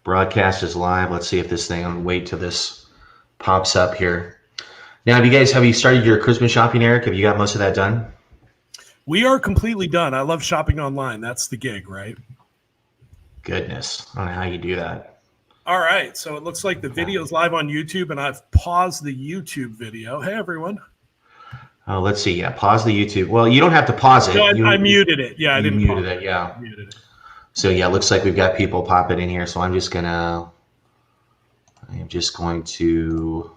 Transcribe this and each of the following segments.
Broadcast is live. Let's see if this thing, I'll wait till this pops up here. Now, have you started your Christmas shopping, Eric? Have you got most of that done? We are completely done. I love shopping online. That's the gig, right? Goodness. I don't know how you do that. All right. So it looks like the video's live on YouTube, and I've paused the YouTube video. Hey, everyone. Oh, let's see. Yeah, pause the YouTube. Well, you don't have to pause it. No, I muted it. Yeah, I didn't muted pause it. Yeah. I muted it. So yeah, it looks like we've got people popping in here. So I am just going to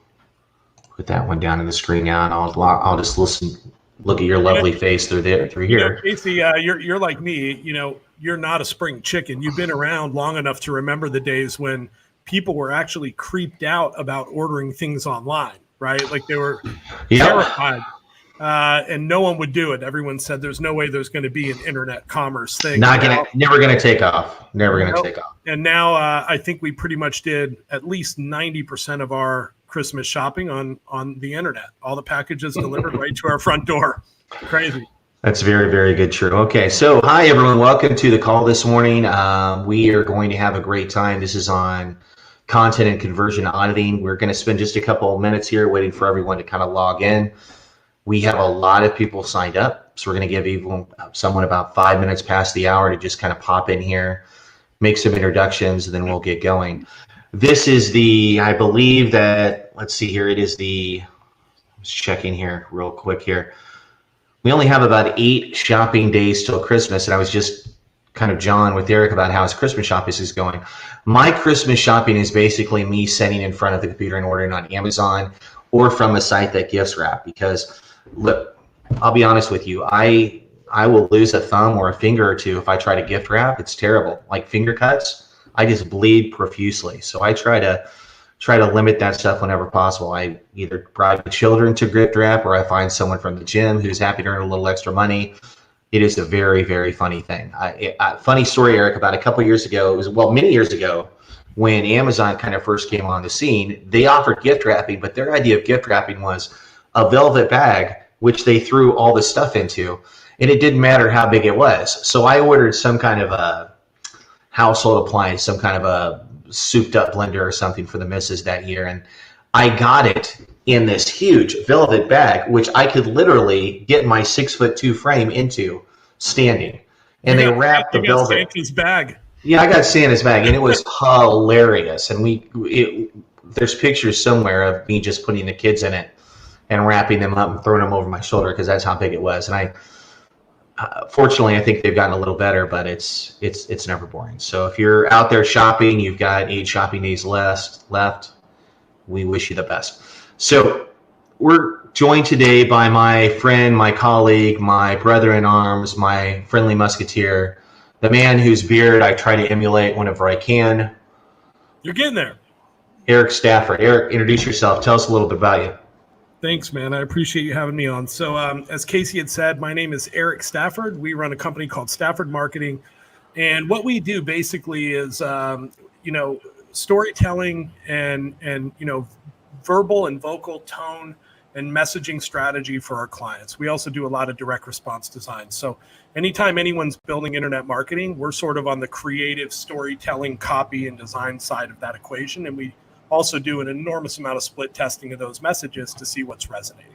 put that one down in the screen now, and I'll just look at your lovely face through here. Casey, you're like me. You're not a spring chicken. You've been around long enough to remember the days when people were actually creeped out about ordering things online, right? Like they were terrified. And no one would do it. Everyone said there's no way there's going to be an internet commerce thing. Never going to take off. Never going to take off. And now I think we pretty much did at least 90% of our Christmas shopping on the internet. All the packages delivered right to our front door. Crazy. That's very, very good. True. Okay. So hi, everyone. Welcome to the call this morning. We are going to have a great time. This is on content and conversion auditing. We're going to spend just a couple of minutes here waiting for everyone to kind of log in. We have a lot of people signed up, so we're going to give someone about 5 minutes past the hour to just kind of pop in here, make some introductions, and then we'll get going. This is I believe that, let's see here, it is I'm just checking here real quick here. We only have about 8 shopping days till Christmas, and I was just kind of jawing with Eric about how his Christmas shopping is going. My Christmas shopping is basically me sitting in front of the computer and ordering on Amazon or from a site that gifts wrap, because look, I'll be honest with you. I will lose a thumb or a finger or two if I try to gift wrap. It's terrible. Like finger cuts, I just bleed profusely. So I try to limit that stuff whenever possible. I either bribe the children to gift wrap, or I find someone from the gym who's happy to earn a little extra money. It is a very, very funny thing. Funny story, Eric. About a couple years ago, many years ago, when Amazon kind of first came on the scene, they offered gift wrapping, but their idea of gift wrapping was a velvet bag, which they threw all the stuff into, and it didn't matter how big it was. So I ordered some kind of a household appliance, some kind of a souped up blender or something for the missus that year, and I got it in this huge velvet bag, which I could literally get my 6'2" frame into standing. And they wrapped the velvet. Santa's bag. Yeah, I got Santa's bag, and it was hilarious. And there's pictures somewhere of me just putting the kids in it and wrapping them up and throwing them over my shoulder, because that's how big it was. And fortunately, I think they've gotten a little better, but it's never boring. So if you're out there shopping, you've got 8 shopping days left. We wish you the best. So we're joined today by my friend, my colleague, my brother-in-arms, my friendly musketeer, the man whose beard I try to emulate whenever I can. You're getting there. Eric Stafford. Eric, introduce yourself. Tell us a little bit about you. Thanks, man. I appreciate you having me on. So as Casey had said, my name is Eric Stafford. We run a company called Stafford Marketing. And what we do basically is, storytelling and verbal and vocal tone and messaging strategy for our clients. We also do a lot of direct response design. So anytime anyone's building internet marketing, we're sort of on the creative storytelling, copy, and design side of that equation. And we also do an enormous amount of split testing of those messages to see what's resonating.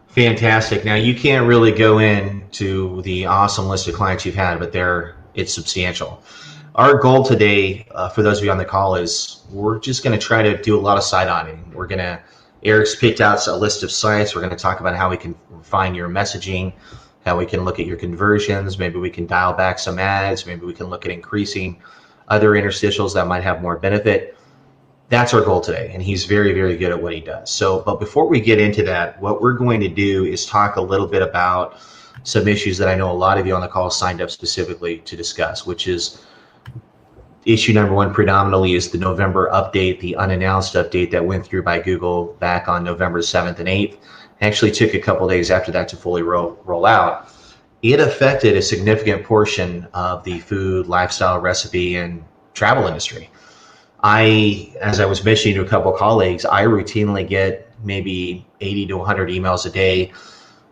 Fantastic. Now, you can't really go into the awesome list of clients you've had, but it's substantial. Our goal today, for those of you on the call, is we're just going to try to do a lot of site auditing. Eric's picked out a list of sites. We're going to talk about how we can refine your messaging, how we can look at your conversions. Maybe we can dial back some ads. Maybe we can look at increasing other interstitials that might have more benefit. That's our goal today, and he's very, very good at what he does. But before we get into that, what we're going to do is talk a little bit about some issues that I know a lot of you on the call signed up specifically to discuss, which is issue number 1 predominantly is the November update, the unannounced update that went through by Google back on November 7th and 8th. Actually took a couple days after that to fully roll out. It affected a significant portion of the food, lifestyle, recipe, and travel industry. As I was mentioning to a couple of colleagues, I routinely get maybe 80 to 100 emails a day.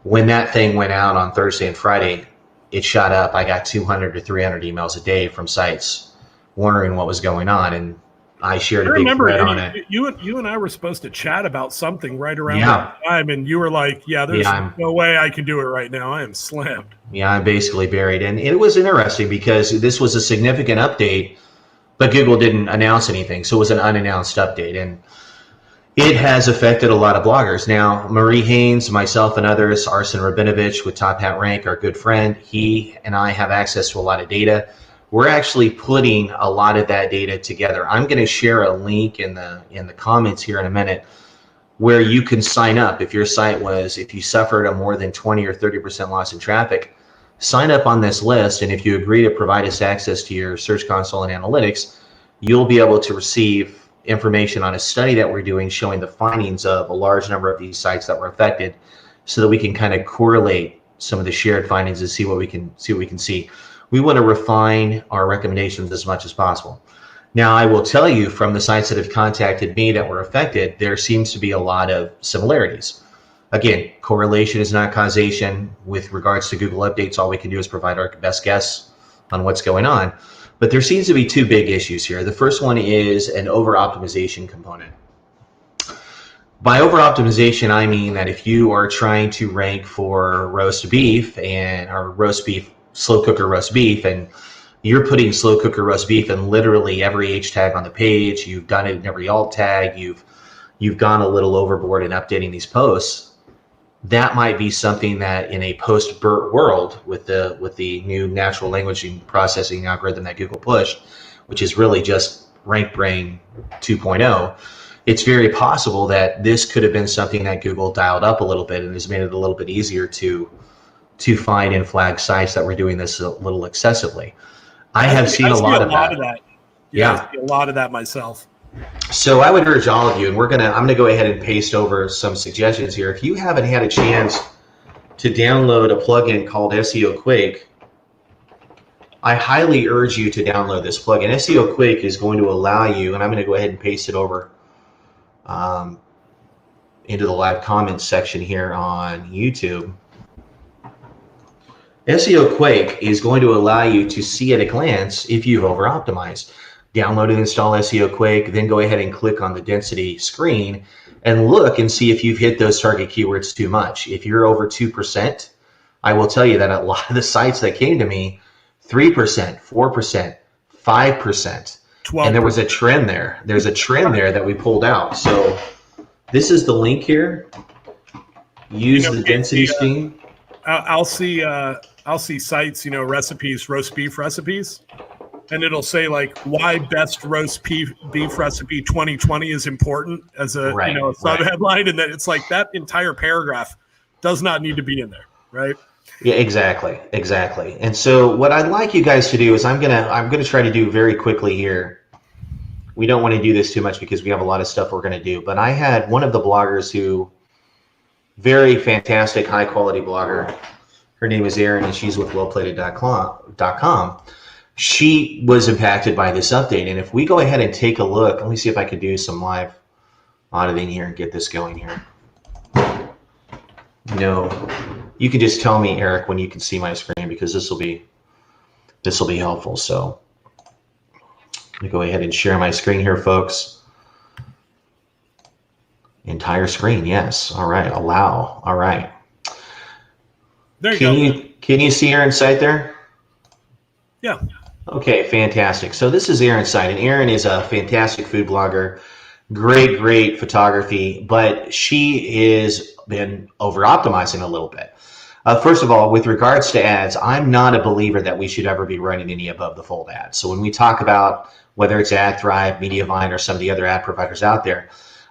When that thing went out on Thursday and Friday, it shot up. I got 200 to 300 emails a day from sites wondering what was going on, and I shared I a big remember thread on it. you and I were supposed to chat about something right around Yeah, that time, and you were like, "Yeah, there's yeah, no way I can do it right now. I am slammed." I'm basically buried, and it was interesting because this was a significant update, but Google didn't announce anything, so it was an unannounced update, and it has affected a lot of bloggers. Now, Marie Haynes, myself, and others, Arsen Rabinovich with Top Hat Rank, our good friend, he and I have access to a lot of data. We're actually putting a lot of that data together. I'm going to share a link in the comments here in a minute where you can sign up. If your site if you suffered a more than 20 or 30% loss in traffic, sign up on this list. And if you agree to provide us access to your Search Console and analytics, you'll be able to receive information on a study that we're doing showing the findings of a large number of these sites that were affected, so that we can kind of correlate some of the shared findings and see what we can see. We want to refine our recommendations as much as possible. Now, I will tell you, from the sites that have contacted me that were affected, there seems to be a lot of similarities. Again, correlation is not causation. With regards to Google updates, all we can do is provide our best guess on what's going on. But there seems to be two big issues here. The first one is an over-optimization component. By over-optimization, I mean that if you are trying to rank for roast beef slow cooker roast beef, and you're putting slow cooker roast beef in literally every H tag on the page, you've done it in every alt tag, you've gone a little overboard in updating these posts, that might be something that in a post-BERT world with the new natural language processing algorithm that Google pushed, which is really just RankBrain 2.0, it's very possible that this could have been something that Google dialed up a little bit and has made it a little bit easier to find and flag sites that were doing this a little excessively. I have seen a lot of that. Yeah, I see a lot of that myself. So I would urge all of you, and I'm gonna go ahead and paste over some suggestions here. If you haven't had a chance to download a plugin called Seo Quake, I highly urge you to download this plugin. Seo Quake is going to allow you, and I'm going to go ahead and paste it over into the live comments section here on YouTube. Seo Quake is going to allow you to see at a glance if you've over-optimized. Download and install Seo Quake, then go ahead and click on the density screen and look and see if you've hit those target keywords too much. If you're over 2%, I will tell you that a lot of the sites that came to me, 3%, 4%, 5%, 12%. And there was a trend there. There's a trend there that we pulled out. So this is the link here. Use the density screen. I'll see sites, recipes, roast beef recipes, and it'll say like why best roast beef recipe 2020 is important as a a sub headline, and then it's like that entire paragraph does not need to be in there, right? Yeah, exactly. And so what I'd like you guys to do is I'm gonna try to do very quickly here. We don't want to do this too much because we have a lot of stuff we're gonna do. But I had one of the bloggers who, very fantastic, high quality blogger. Her name is Erin, and she's with wellplated.com. She was impacted by this update, and if we go ahead and take a look, let me see if I can do some live auditing here and get this going here. You can just tell me, Eric, when you can see my screen, because this will be helpful. So let me go ahead and share my screen here, folks. Entire screen, yes. All right, allow. All right. There you go. Can you see Erin's site there? Yeah. Okay, fantastic. So this is Erin's site, and Erin is a fantastic food blogger, great photography, but she has been over-optimizing a little bit. First of all, with regards to ads, I'm not a believer that we should ever be running any above the fold ads. So when we talk about whether it's AdThrive, Mediavine, or some of the other ad providers out there,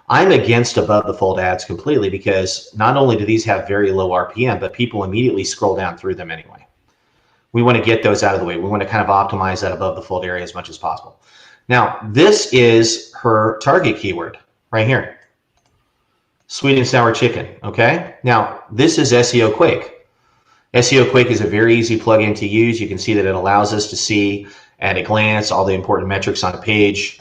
I'm against above the fold ads completely, because not only do these have very low RPM, but people immediately scroll down through them anyway. We want to get those out of the way. We want to kind of optimize that above the fold area as much as possible. Now, this is her target keyword right here. Sweet and sour chicken, okay? Now, this is Seo Quake. Seo Quake is a very easy plugin to use. You can see that it allows us to see at a glance all the important metrics on a page.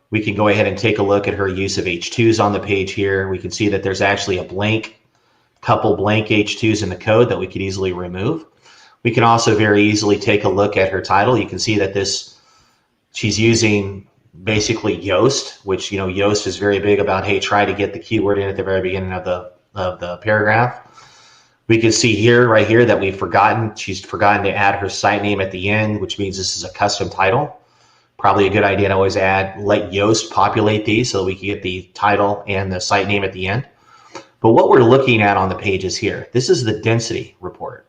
We can go ahead and take a look at her use of H2s on the page here. We can see that there's actually a couple blank H2s in the code that we could easily remove. We can also very easily take a look at her title. You can see that this She's using basically Yoast, which, Yoast is very big about, hey, try to get the keyword in at the very beginning of the paragraph. We can see here, right here, that she's forgotten to add her site name at the end, which means this is a custom title. Probably a good idea to always let Yoast populate these so that we can get the title and the site name at the end. But what we're looking at on the page is here. This is the density report.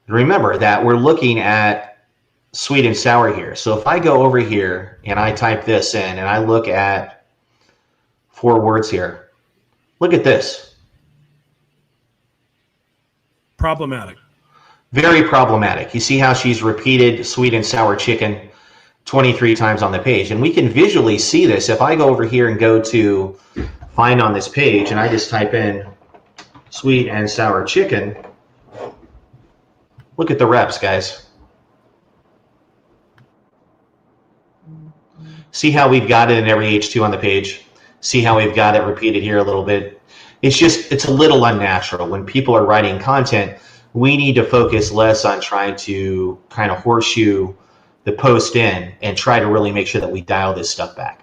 Remember that we're looking at sweet and sour here. So if I go over here and I type this in and I look at 4 words here, look at this. Problematic. Very problematic. You see how she's repeated sweet and sour chicken 23 times on the page. And we can visually see this. If I go over here and go to find on this page and I just type in sweet and sour chicken, look at the reps, guys. See how we've got it in every H2 on the page? See how we've got it repeated here a little bit? It's a little unnatural. When people are writing content, we need to focus less on trying to kind of horseshoe the post in and try to really make sure that we dial this stuff back.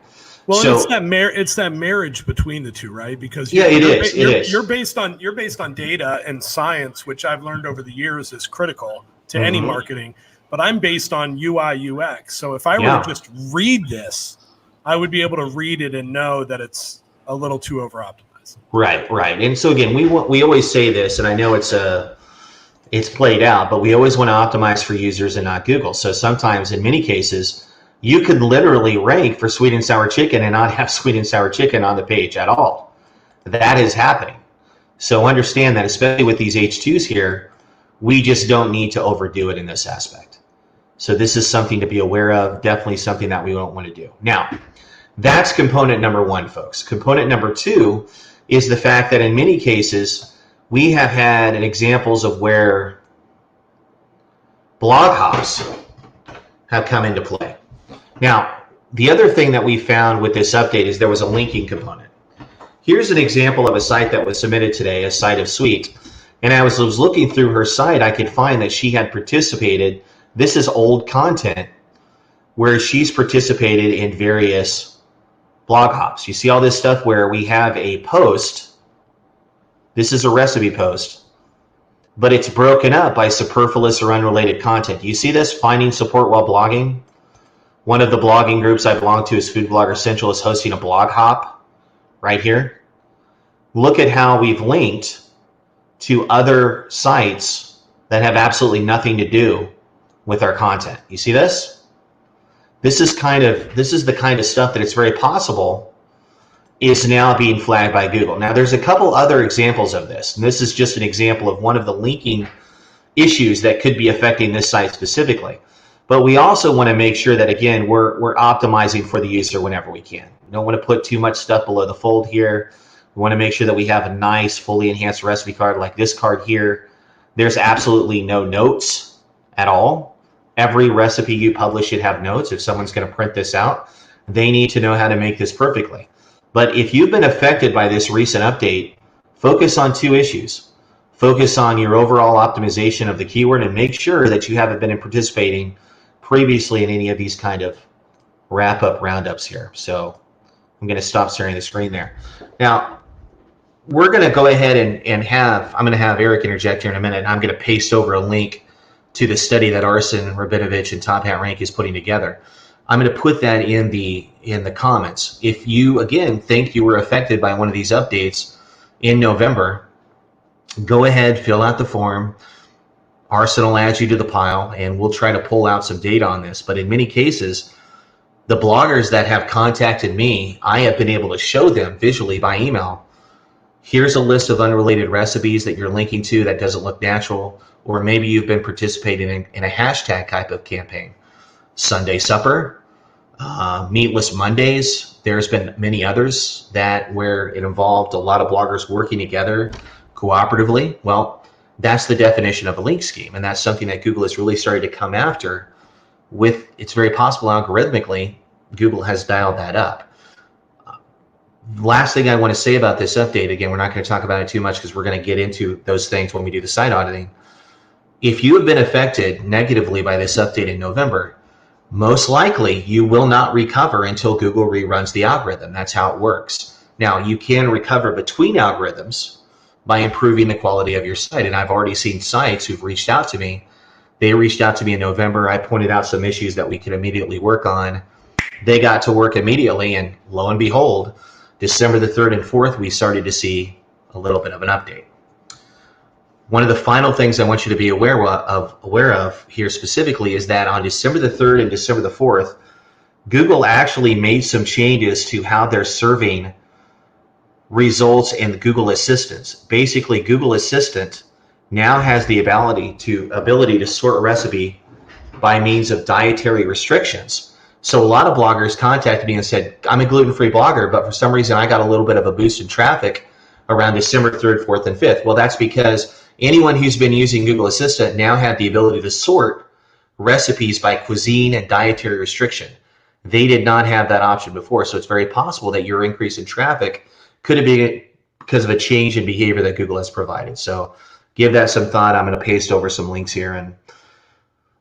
Well, so, it's that marriage between the two, right? Because you're based on data and science, which I've learned over the years is critical to any marketing. But I'm based on UI UX. So if I were to just read this, I would be able to read it and know that it's a little too over optimized. Right. And so again, we always say this, and I know it's played out, but we always want to optimize for users and not Google. So sometimes, in many cases, you could literally rank for sweet and sour chicken and not have sweet and sour chicken on the page at all. That is happening. So understand that, especially with these H2s here, we just don't need to overdo it in this aspect. So this is something to be aware of, definitely something that we don't want to do. Now, that's component number 1, folks. Component number 2 is the fact that in many cases, we have had examples of where blog hops have come into play. Now, the other thing that we found with this update is there was a linking component. Here's an example of a site that was submitted today, a site of Sweet. And as I was looking through her site, I could find that she had participated. This is old content where she's participated in various blog hops. You see all this stuff where we have a post. This is a recipe post, but it's broken up by superfluous or unrelated content. You see this? Finding support while blogging. One of the blogging groups I belong to is Food Blogger Central is hosting a blog hop right here. Look at how we've linked to other sites that have absolutely nothing to do with our content. You see this? This is the kind of stuff that it's very possible is now being flagged by Google. Now, there's a couple other examples of this, and this is just an example of one of the linking issues that could be affecting this site specifically. But we also want to make sure that, again, we're optimizing for the user whenever we can. We don't want to put too much stuff below the fold here. We want to make sure that we have a nice, fully enhanced recipe card like this card here. There's absolutely no notes at all. Every recipe you publish should have notes. If someone's going to print this out, they need to know how to make this perfectly. But if you've been affected by this recent update, focus on 2 issues. Focus on your overall optimization of the keyword and make sure that you haven't been participating previously in any of these kind of wrap-up roundups here. So I'm going to stop sharing the screen there. Now, we're going to go ahead and I'm going to have Eric interject here in a minute, and I'm going to paste over a link to the study that Arsen Rabinovich and Top Hat Rank is putting together. I'm going to put that in the comments. If you, again, think you were affected by one of these updates in November, go ahead, fill out the form. Arsen will add you to the pile, and we'll try to pull out some data on this. But in many cases, the bloggers that have contacted me, I have been able to show them visually by email, here's a list of unrelated recipes that you're linking to that doesn't look natural, or maybe you've been participating in a hashtag type of campaign. Sunday supper, meatless Mondays. There's been many others where it involved a lot of bloggers working together cooperatively. Well, that's the definition of a link scheme, and that's something that Google has really started to come after with. It's very possible algorithmically Google has dialed that up. Last thing I want to say about this update, again, we're not going to talk about it too much because we're going to get into those things when we do the site auditing. If you have been affected negatively by this update in November, most likely you will not recover until Google reruns the algorithm. That's how it works. Now, you can recover between algorithms by improving the quality of your site. And I've already seen sites who've reached out to me. They reached out to me in November. I pointed out some issues that we could immediately work on. They got to work immediately, and lo and behold, December the 3rd and 4th, we started to see a little bit of an update. One of the final things I want you to be aware of here specifically is that on December the 3rd and December the 4th, Google actually made some changes to how they're serving results in Google Assistant. Basically, Google Assistant now has the ability to sort a recipe by means of dietary restrictions. So a lot of bloggers contacted me and said, I'm a gluten-free blogger, but for some reason I got a little bit of a boost in traffic around December 3rd, 4th, and 5th. Well, that's because anyone who's been using Google Assistant now had the ability to sort recipes by cuisine and dietary restriction. They did not have that option before, so it's very possible that your increase in traffic could have been because of a change in behavior that Google has provided. So give that some thought. I'm going to paste over some links here, and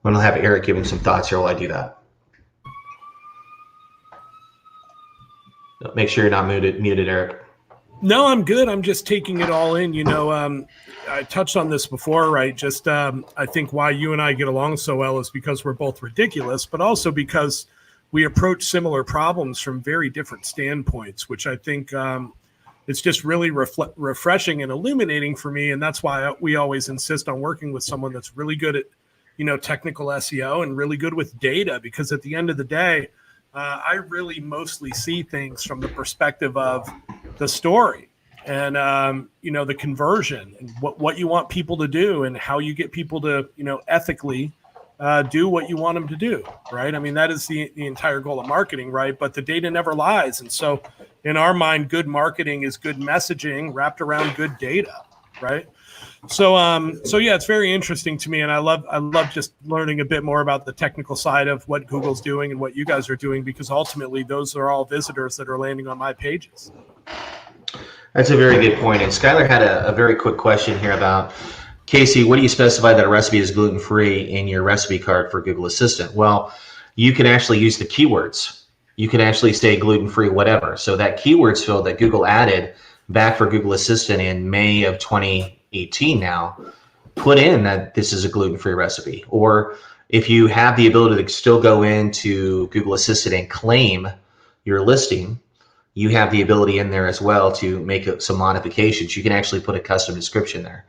I'm going to have Eric giving some thoughts here while I do that. Make sure you're not muted, Eric. No, I'm good. I'm just taking it all in. I touched on this before, right? Just I think why you and I get along so well is because we're both ridiculous, but also because we approach similar problems from very different standpoints, which I think it's just really refreshing and illuminating for me. And that's why we always insist on working with someone that's really good at, technical SEO and really good with data, because at the end of the day, I really mostly see things from the perspective of the story and, the conversion and what you want people to do and how you get people to, ethically do what you want them to do, right? I mean, that is the entire goal of marketing, right? But the data never lies. And so in our mind, good marketing is good messaging wrapped around good data, right? So yeah, it's very interesting to me. And I love just learning a bit more about the technical side of what Google's doing and what you guys are doing, because ultimately those are all visitors that are landing on my pages. That's a very good point. And Skylar had a very quick question here about, Casey, what do you specify that a recipe is gluten-free in your recipe card for Google Assistant? Well, you can actually use the keywords. You can actually say gluten-free whatever. So that keywords field that Google added back for Google Assistant in May of 2018 now, put in that this is a gluten-free recipe. Or if you have the ability to still go into Google Assistant and claim your listing, you have the ability in there as well to make some modifications. You can actually put a custom description there.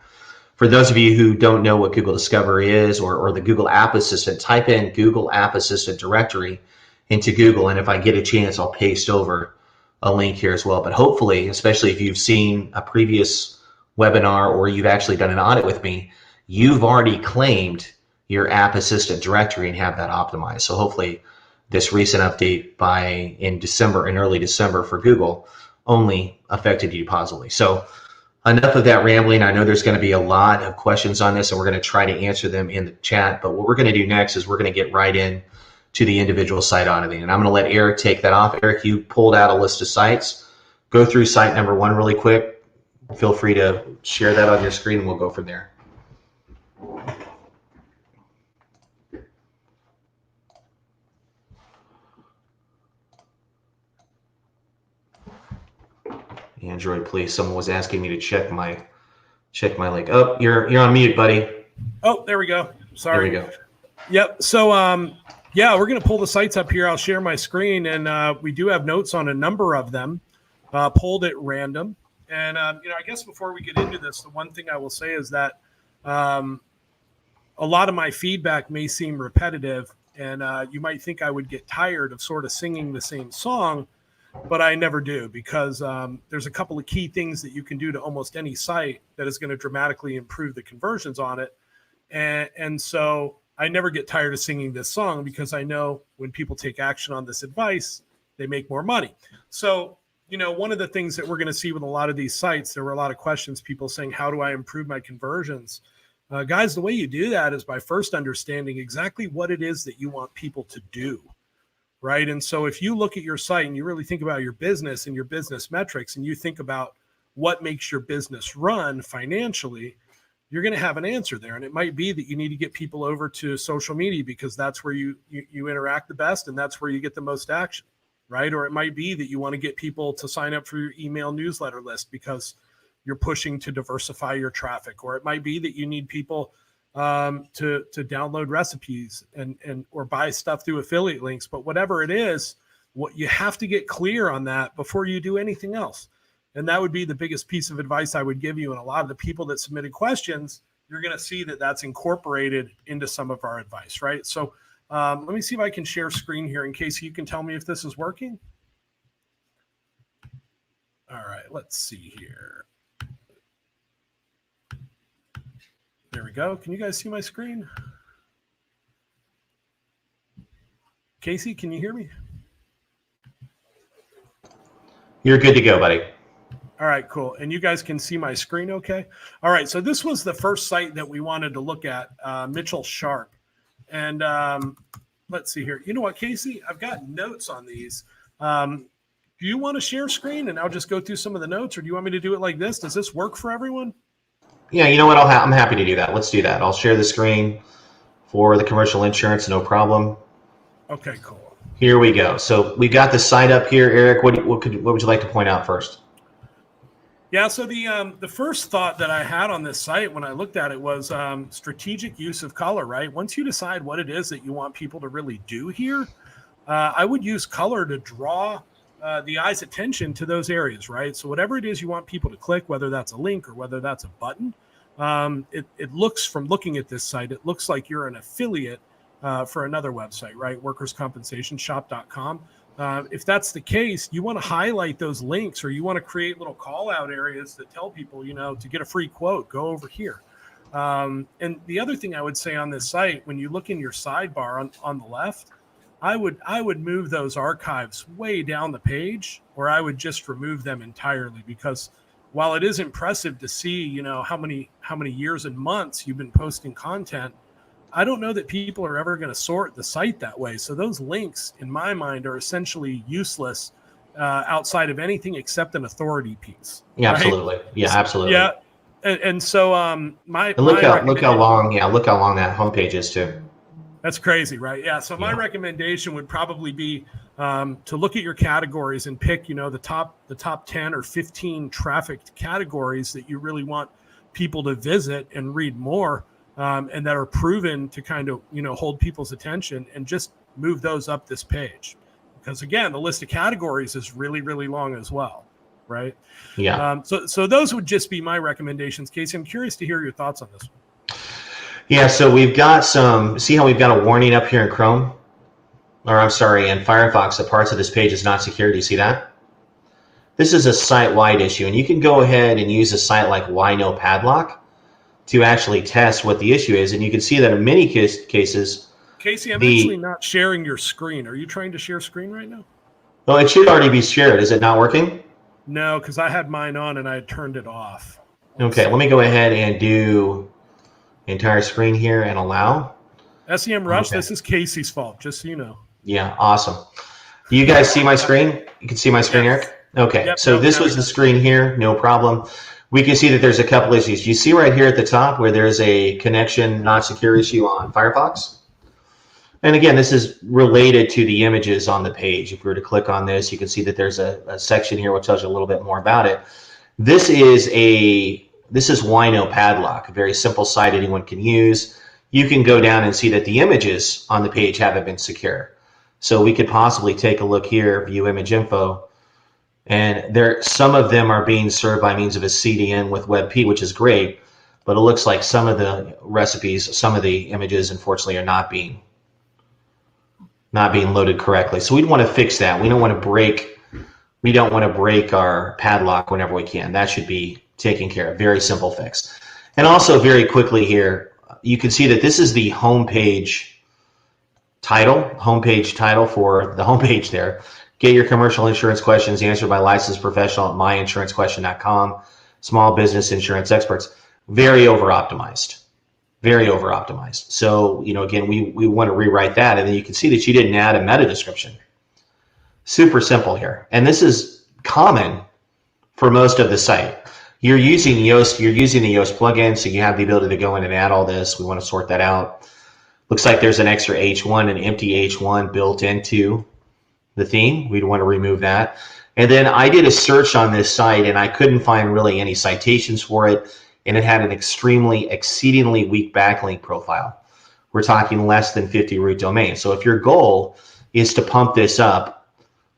For those of you who don't know what Google Discovery is or the Google App Assistant, type in Google App Assistant directory into Google, and if I get a chance, I'll paste over a link here as well. But hopefully, especially if you've seen a previous webinar or you've actually done an audit with me, you've already claimed your App Assistant directory and have that optimized. So hopefully this recent update in early December for Google only affected you positively. So enough of that rambling. I know there's going to be a lot of questions on this, and we're going to try to answer them in the chat. But what we're going to do next is we're going to get right in to the individual site auditing. And I'm going to let Eric take that off. Eric, you pulled out a list of sites. Go through site number 1 really quick. Feel free to share that on your screen, and we'll go from there. Android, please. Someone was asking me to check my link. Oh, you're on mute, buddy. Oh, there we go. Sorry. There we go. Yep. So, yeah, we're going to pull the sites up here. I'll share my screen, and we do have notes on a number of them, pulled at random. And, I guess before we get into this, the one thing I will say is that a lot of my feedback may seem repetitive, and you might think I would get tired of sort of singing the same song, but I never do, because there's a couple of key things that you can do to almost any site that is going to dramatically improve the conversions on it. And so I never get tired of singing this song, because I know when people take action on this advice, they make more money. So, one of the things that we're going to see with a lot of these sites, there were a lot of questions, people saying, how do I improve my conversions? Guys, the way you do that is by first understanding exactly what it is that you want people to do. Right. And so if you look at your site and you really think about your business and your business metrics, and you think about what makes your business run financially, you're going to have an answer there. And it might be that you need to get people over to social media because that's where you interact the best and that's where you get the most action, right? Or it might be that you want to get people to sign up for your email newsletter list because you're pushing to diversify your traffic. Or it might be that you need people to download recipes and or buy stuff through affiliate links. But whatever it is, what you have to get clear on that before you do anything else. And that would be the biggest piece of advice I would give you. And a lot of the people that submitted questions, you're going to see that that's incorporated into some of our advice, right? So let me see if I can share screen here in case you can tell me if this is working. All right, let's see here. There we go. Can you guys see my screen? Casey, can you hear me? You're good to go, buddy. All right, cool. And you guys can see my screen okay? All right, so this was the first site that we wanted to look at, Mitchell Sharp. And let's see here. You know what, Casey? I've got notes on these. Do you want to share screen and I'll just go through some of the notes, or do you want me to do it like this? Does this work for everyone? Yeah, you know what? I'm happy to do that. Let's do that. I'll share the screen for the commercial insurance, no problem. Okay, cool. Here we go. So we got the site up here, Eric. What would you like to point out first? Yeah, so the first thought that I had on this site when I looked at it was strategic use of color, right? Once you decide what it is that you want people to really do here, I would use color to draw the eye's attention to those areas, right? So whatever it is you want people to click, whether that's a link or whether that's a button, it looks, from looking at this site, it looks like you're an affiliate for another website, right? workerscompensationshop.com. If that's the case, you want to highlight those links, or you want to create little call out areas that tell people, you know, to get a free quote, go over here. And the other thing I would say on this site, when you look in your sidebar on the left, I would move those archives way down the page, or I would just remove them entirely, because while it is impressive to see, you know, how many years and months you've been posting content, I don't know that people are ever going to sort the site that way. So those links, in my mind, are essentially useless outside of anything except an authority piece. Yeah, right? absolutely. Yeah, absolutely. Yeah, and so look how long that homepage is too. That's crazy, right? Yeah. So my recommendation would probably be to look at your categories and pick, you know, the top 10 or 15 trafficked categories that you really want people to visit and read more. And that are proven to kind of, you know, hold people's attention, and just move those up this page. Because again, the list of categories is really, really long as well, right? Yeah. So those would just be my recommendations. Casey, I'm curious to hear your thoughts on this one. Yeah, so we've got see how we've got a warning up here in Chrome? Or I'm sorry, in Firefox, that parts of this page is not secure. Do you see that? This is a site-wide issue, and you can go ahead and use a site like Why No Padlock to actually test what the issue is. And you can see that in many cases... Casey, I'm actually not sharing your screen. Are you trying to share screen right now? Well, it should already be shared. Is it not working? No, because I had mine on and I had turned it off. Okay, let me go ahead and do entire screen here and allow. SEMrush, okay. This is Casey's fault, just so you know. Yeah, awesome. Do you guys see my screen? You can see my screen, yes. Eric? Okay, yep, so this was the screen here, no problem. We can see that there's a couple issues. You see right here at the top where there's a connection not secure issue on Firefox? And again, this is related to the images on the page. If we were to click on this, you can see that there's a section here which tells you a little bit more about it. This is Why No Padlock, a very simple site anyone can use. You can go down and see that the images on the page haven't been secure. So we could possibly take a look here, view image info, and some of them are being served by means of a CDN with WebP, which is great, but it looks like some of the recipes, some of the images, unfortunately, are not being loaded correctly. So we'd want to fix that. We don't want to break our padlock whenever we can. That should be taken care of. Very simple fix. And also very quickly here, you can see that this is the homepage title for the homepage there. Get your commercial insurance questions answered by licensed professional at myinsurancequestion.com. Small business insurance experts. Very over-optimized. Very over-optimized. So, you know, again, we want to rewrite that, and then you can see that you didn't add a meta description. Super simple here. And this is common for most of the site. You're using the Yoast plugin, so you have the ability to go in and add all this. We want to sort that out. Looks like there's an extra H1, an empty H1 built into the theme. We'd want to remove that. And then I did a search on this site, and I couldn't find really any citations for it, and it had an exceedingly weak backlink profile. We're talking less than 50 root domains. So if your goal is to pump this up,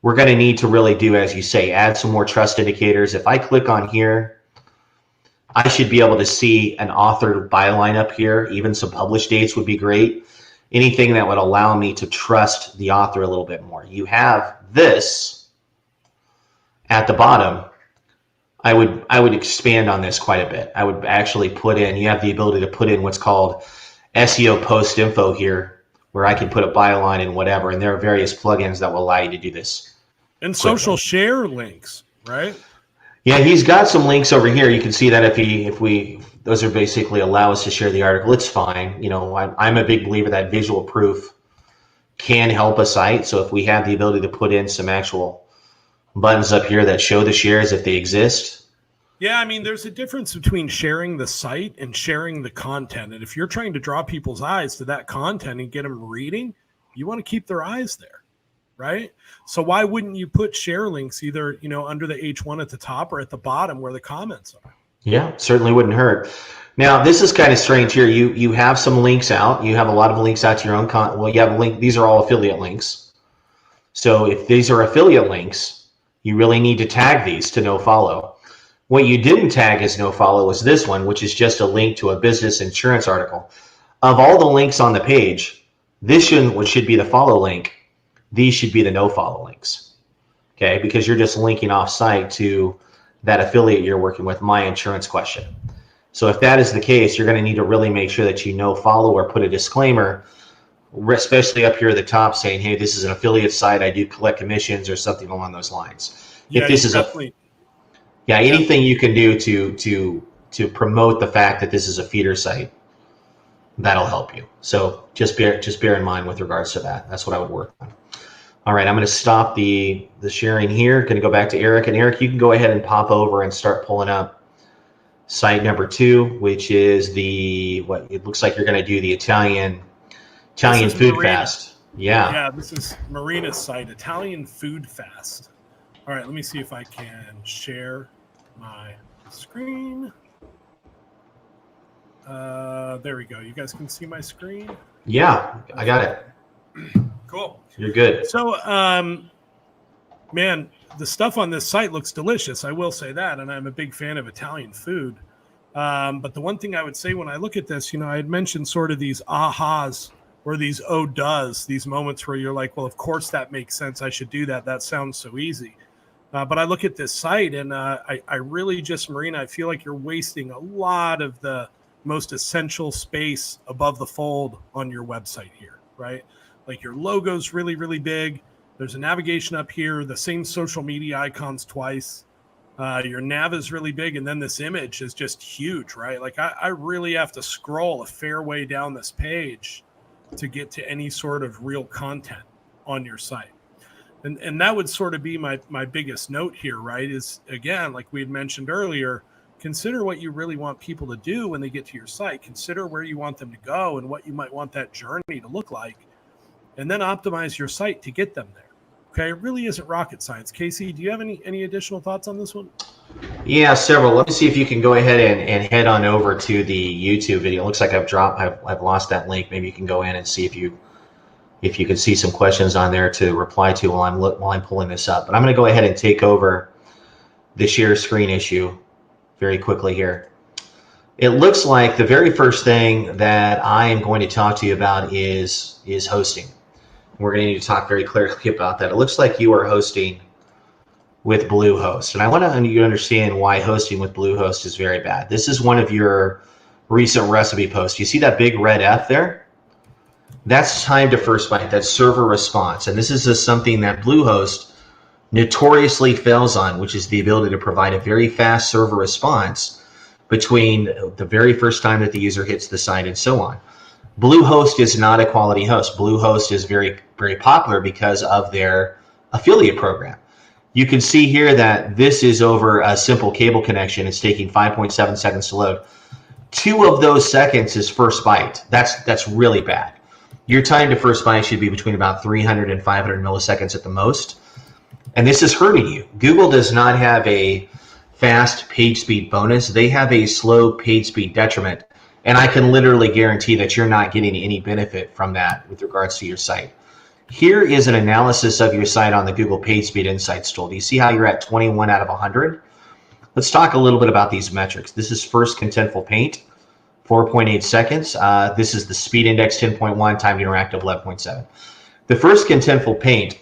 we're going to need to really do, as you say, add some more trust indicators. If I click on here, I should be able to see an author byline up here. Even some published dates would be great. Anything that would allow me to trust the author a little bit more. You have this at the bottom. I would expand on this quite a bit. I would actually put in, you have the ability to put in what's called Seo Post Info here, where I can put a byline and whatever, and there are various plugins that will allow you to do this. And social share links, right? Yeah, he's got some links over here. You can see that if we those are basically allow us to share the article. It's fine. You know, I'm a big believer that visual proof can help a site. So if we have the ability to put in some actual buttons up here that show the shares if they exist. Yeah, I mean, there's a difference between sharing the site and sharing the content. And if you're trying to draw people's eyes to that content and get them reading, you want to keep their eyes there, right? So why wouldn't you put share links either, you know, under the H1 at the top or at the bottom where the comments are? Yeah, certainly wouldn't hurt. Now, this is kind of strange here. You have some links out. You have a lot of links out to your own content. Well, you have a link. These are all affiliate links. So if these are affiliate links, you really need to tag these to no follow. What you didn't tag as no follow is this one, which is just a link to a business insurance article. Of all the links on the page, this should be the follow link. These should be the no follow links. Okay, because you're just linking off site to that affiliate you're working with, My Insurance Question. So if that is the case, you're going to need to really make sure that you no follow or put a disclaimer, especially up here at the top saying, hey, this is an affiliate site, I do collect commissions or something along those lines. Yeah, if this is anything you can do to promote the fact that this is a feeder site, that'll help you. So just bear in mind with regards to that. That's what I would work on. All right, I'm going to stop the sharing here. Going to go back to Eric. And Eric, you can go ahead and pop over and start pulling up site number 2, which is what it looks like you're going to do the Italian food fast. Yeah. Yeah, this is Marina's site, Italian Food Fast. All right, let me see if I can share my screen. There we go. You guys can see my screen? Yeah, I got it. Cool. You're good. So, man, the stuff on this site looks delicious. I will say that, and I'm a big fan of Italian food. But the one thing I would say when I look at this, you know, I had mentioned sort of these ahas or these oh does, these moments where you're like, well, of course that makes sense. I should do that. That sounds so easy. But I look at this site and I really just, Marina, I feel like you're wasting a lot of the most essential space above the fold on your website here, right? Like your logo's really, really big. There's a navigation up here, the same social media icons twice. Your nav is really big, and then this image is just huge, right? Like I really have to scroll a fair way down this page to get to any sort of real content on your site. And that would sort of be my biggest note here, right? Is, again, like we had mentioned earlier, consider what you really want people to do when they get to your site. Consider where you want them to go and what you might want that journey to look like. And then optimize your site to get them there. Okay, it really isn't rocket science. Casey, do you have any additional thoughts on this one? Yeah, several. Let me see if you can go ahead and head on over to the YouTube video. It looks like I've lost that link. Maybe you can go in and see if you can see some questions on there to reply to while I'm pulling this up. But I'm going to go ahead and take over the share screen issue very quickly here. It looks like the very first thing that I am going to talk to you about is hosting. We're going to need to talk very clearly about that. It looks like you are hosting with Bluehost. And I want you to understand why hosting with Bluehost is very bad. This is one of your recent recipe posts. You see that big red F there? That's time to first byte. That's server response. And this is just something that Bluehost notoriously fails on, which is the ability to provide a very fast server response between the very first time that the user hits the site and so on. Bluehost is not a quality host. Bluehost is very, very popular because of their affiliate program. You can see here that this is over a simple cable connection. It's taking 5.7 seconds to load. 2 of those seconds is first byte. That's really bad. Your time to first byte should be between about 300 and 500 milliseconds at the most. And this is hurting you. Google does not have a fast page speed bonus. They have a slow page speed detriment. And I can literally guarantee that you're not getting any benefit from that with regards to your site. Here is an analysis of your site on the Google PageSpeed Insights tool. Do you see how you're at 21 out of 100? Let's talk a little bit about these metrics. This is first contentful paint, 4.8 seconds. This is the speed index, 10.1, time to interactive, 11.7. The first contentful paint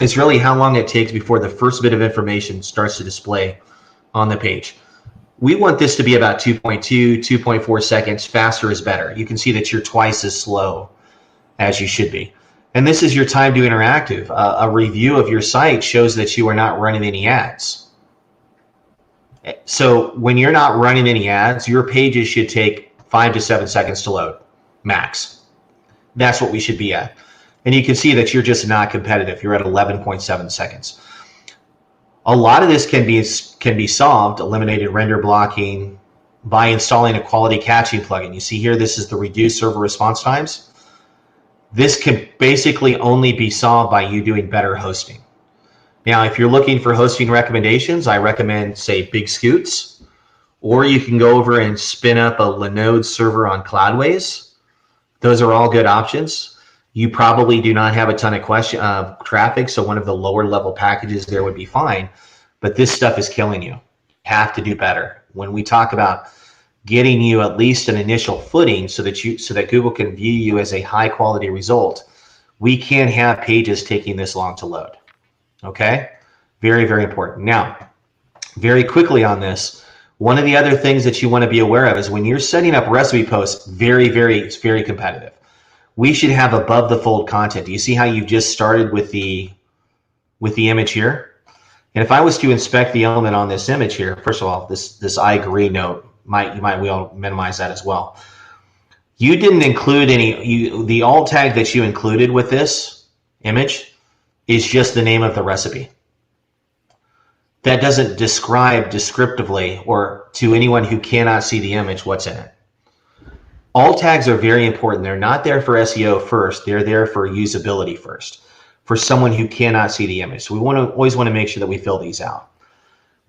is really how long it takes before the first bit of information starts to display on the page. We want this to be about 2.2, 2.4 seconds. Faster is better. You can see that you're twice as slow as you should be. And this is your time to interactive. A review of your site shows that you are not running any ads. So when you're not running any ads, your pages should take 5 to 7 seconds to load, max. That's what we should be at. And you can see that you're just not competitive. You're at 11.7 seconds. A lot of this can be solved, eliminated render blocking, by installing a quality caching plugin. You see here, this is the reduced server response times. This can basically only be solved by you doing better hosting. Now, if you're looking for hosting recommendations, I recommend, say, Big Scoots, or you can go over and spin up a Linode server on Cloudways. Those are all good options. You probably do not have a ton of traffic, so one of the lower level packages there would be fine, but this stuff is killing you. You have to do better. When we talk about getting you at least an initial footing so that Google can view you as a high quality result, we can't have pages taking this long to load. Okay? Very, very important. Now, very quickly on this, one of the other things that you want to be aware of is when you're setting up recipe posts, it's very competitive. We should have above the fold content. Do you see how you just started with the image here? And if I was to inspect the element on this image here, first of all, this I agree note, you might well minimize that as well. You didn't include the alt tag that you included with this image is just the name of the recipe. That doesn't describe descriptively or to anyone who cannot see the image what's in it. Alt tags are very important. They're not there for SEO first. They're there for usability first, for someone who cannot see the image. So we always want to make sure that we fill these out.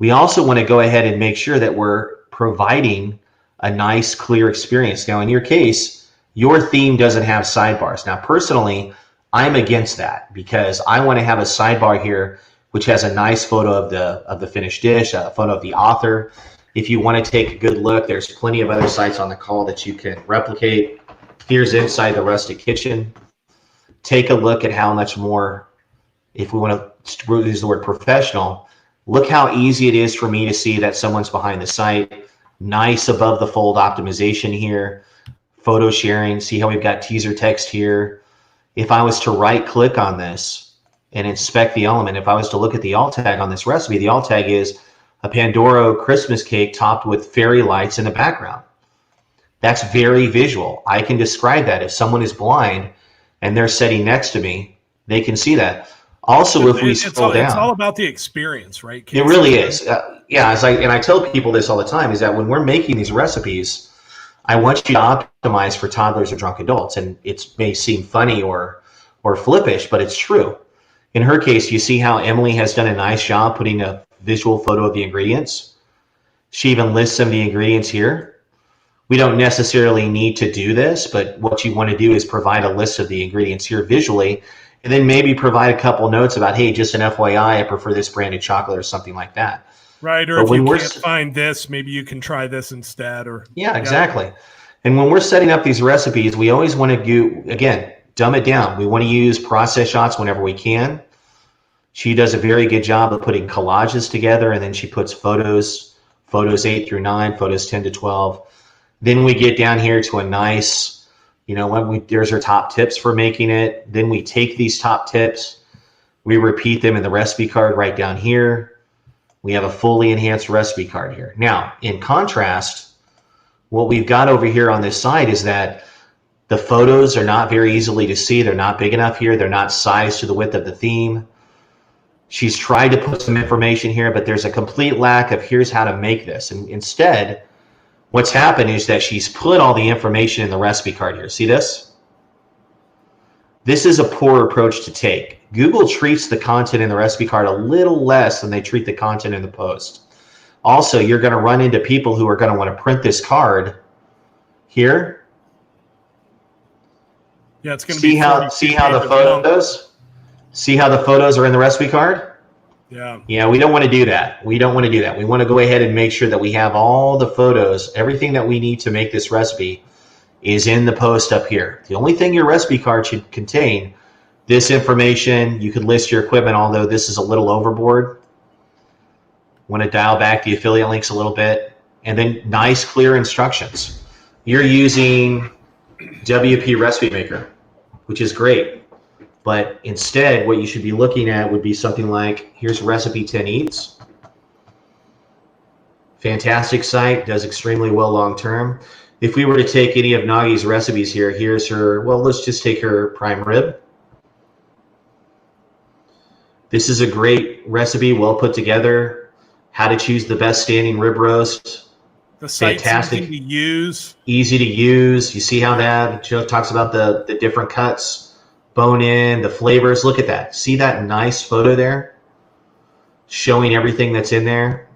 We also want to go ahead and make sure that we're providing a nice, clear experience. Now, in your case, your theme doesn't have sidebars. Now, personally, I'm against that because I want to have a sidebar here which has a nice photo of the finished dish, a photo of the author. If you want to take a good look, there's plenty of other sites on the call that you can replicate. Here's inside the rustic kitchen. Take a look at how much more, if we want to use the word professional, look how easy it is for me to see that someone's behind the site. Nice above the fold optimization here. Photo sharing, see how we've got teaser text here. If I was to right click on this and inspect the element, if I was to look at the alt tag on this recipe, the alt tag is a Pandoro Christmas cake topped with fairy lights in the background. That's very visual. I can describe that. If someone is blind and they're sitting next to me, they can see that. Also, if we scroll down, it's all about the experience, right? It really is. Yeah, and I tell people this all the time, is that when we're making these recipes, I want you to optimize for toddlers or drunk adults. And it may seem funny or flippish, but it's true. In her case, you see how Emily has done a nice job putting a visual photo of the ingredients. She even lists some of the ingredients here. We don't necessarily need to do this, but what you want to do is provide a list of the ingredients here visually, and then maybe provide a couple notes about, hey, just an FYI, I prefer this branded chocolate or something like that. Right, or if you can't find this, maybe you can try this instead. Yeah, exactly. And when we're setting up these recipes, we always want to do, again, dumb it down. We want to use process shots whenever we can. She does a very good job of putting collages together, and then she puts photos 8 through 9, photos 10 to 12. Then we get down here to a nice, there's our top tips for making it. Then we take these top tips, we repeat them in the recipe card right down here. We have a fully enhanced recipe card here. Now, in contrast, what we've got over here on this side is that the photos are not very easily to see. They're not big enough here. They're not sized to the width of the theme. She's tried to put some information here, but there's a complete lack of here's how to make this. And instead, what's happened is that she's put all the information in the recipe card here. See this? This is a poor approach to take. Google treats the content in the recipe card a little less than they treat the content in the post. Also, you're going to run into people who are going to want to print this card here. Yeah, it's going to see how the photos are in the recipe card. Yeah, we don't want to do that. We don't want to do that. We want to go ahead and make sure that we have all the photos, everything that we need to make this recipe is in the post up here. The only thing your recipe card should contain, this information. You could list your equipment, although this is a little overboard. Want to dial back the affiliate links a little bit, and then nice clear instructions. You're using WP Recipe Maker, which is great. But instead, what you should be looking at would be something like, here's Recipe 10 Eats. Fantastic site, does extremely well long term. If we were to take any of Nagi's recipes here, here's her, well, let's just take her prime rib. This is a great recipe, well put together. How to choose the best standing rib roast. The site's fantastic. Easy to use. Easy to use. You see how that talks about the different cuts, bone in, the flavors. Look at that. See that nice photo there? Showing everything that's in there.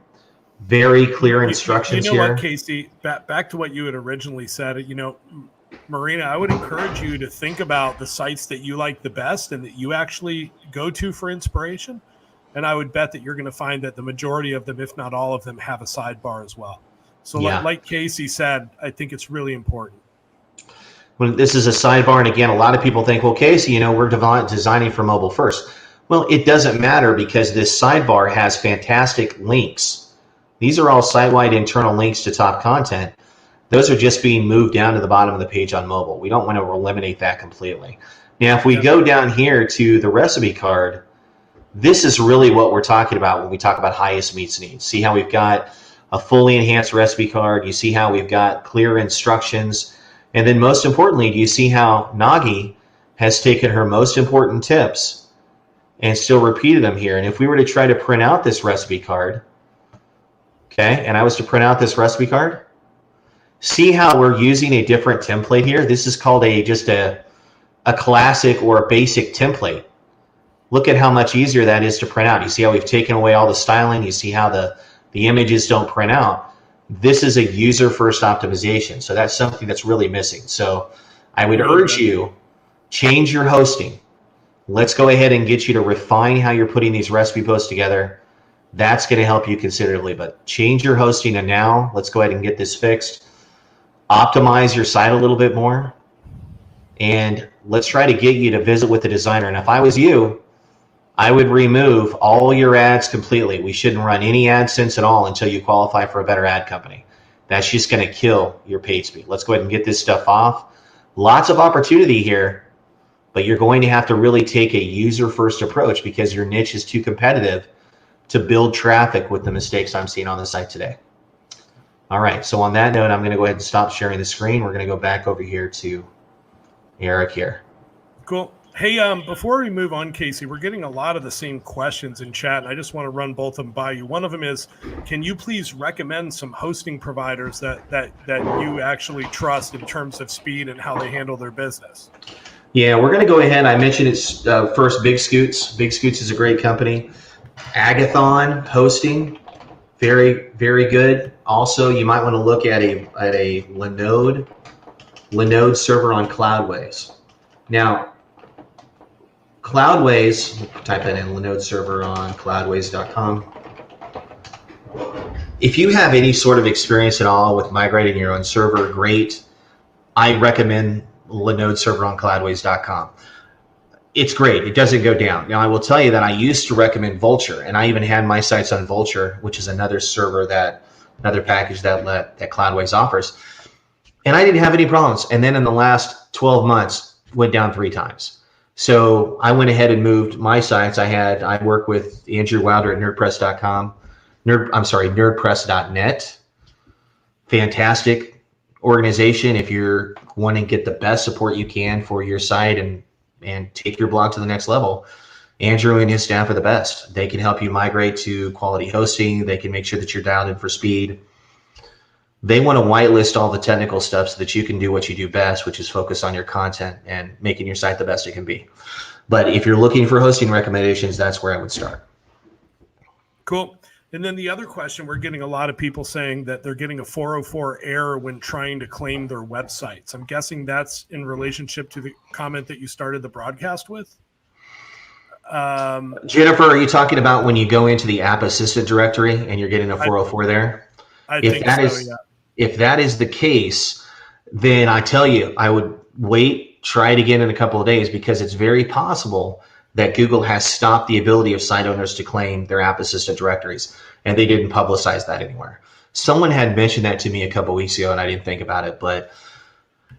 Very clear instructions here. You know what, Casey? Back to what you had originally said. You know, Marina, I would encourage you to think about the sites that you like the best and that you actually go to for inspiration. And I would bet that you're going to find that the majority of them, if not all of them, have a sidebar as well. So like Casey said, I think it's really important. When this is a sidebar, and again, a lot of people think, well, Casey, you know, we're designing for mobile first. Well, it doesn't matter because this sidebar has fantastic links. These are all site-wide internal links to top content. Those are just being moved down to the bottom of the page on mobile. We don't want to eliminate that completely. Now, if we go down here to the recipe card, this is really what we're talking about when we talk about highest meets needs. See how we've got a fully enhanced recipe card. You see how we've got clear instructions. And then most importantly, do you see how Nagi has taken her most important tips and still repeated them here? And if we were to try to print out this recipe card, okay, and I was to print out this recipe card, see how we're using a different template here? This is called just a classic or a basic template. Look at how much easier that is to print out. You see how we've taken away all the styling. You see how the images don't print out. This is a user-first optimization. So that's something that's really missing. So I would urge you, change your hosting. Let's go ahead and get you to refine how you're putting these recipe posts together. That's going to help you considerably. But change your hosting, and now let's go ahead and get this fixed. Optimize your site a little bit more. And let's try to get you to visit with the designer. And if I was you, I would remove all your ads completely. We shouldn't run any AdSense at all until you qualify for a better ad company. That's just going to kill your page speed. Let's go ahead and get this stuff off. Lots of opportunity here, but you're going to have to really take a user-first approach because your niche is too competitive to build traffic with the mistakes I'm seeing on the site today. All right, so on that note, I'm going to go ahead and stop sharing the screen. We're going to go back over here to Eric here. Cool. Hey, before we move on, Casey, we're getting a lot of the same questions in chat, and I just want to run both of them by you. One of them is, can you please recommend some hosting providers that you actually trust in terms of speed and how they handle their business? Yeah, we're going to go ahead. I mentioned it's first Big Scoots. Big Scoots is a great company. Agathon hosting, very, very good. Also, you might want to look at a Linode server on Cloudways. Now, Cloudways, type that in, Linode server on cloudways.com. If you have any sort of experience at all with migrating your own server, great. I recommend Linode server on cloudways.com. It's great. It doesn't go down. Now, I will tell you that I used to recommend Vultr, and I even had my sites on Vultr, which is another server another package that Cloudways offers. And I didn't have any problems. And then in the last 12 months, went down 3 times. So I went ahead and moved my sites. I work with Andrew Wilder at nerdpress.com. Nerdpress.net. Fantastic organization if you're wanting to get the best support you can for your site and take your blog to the next level. Andrew and his staff are the best. They can help you migrate to quality hosting. They can make sure that you're dialed in for speed. They want to whitelist all the technical stuff so that you can do what you do best, which is focus on your content and making your site the best it can be. But if you're looking for hosting recommendations, that's where I would start. Cool. And then the other question, we're getting a lot of people saying that they're getting a 404 error when trying to claim their websites. I'm guessing that's in relationship to the comment that you started the broadcast with. Jennifer, are you talking about when you go into the app assistant directory and you're getting a 404 there? I think so, yeah. If that is the case, then I tell you, I would wait, try it again in a couple of days, because it's very possible that Google has stopped the ability of site owners to claim their app assistant directories, and they didn't publicize that anywhere. Someone had mentioned that to me a couple of weeks ago, and I didn't think about it, but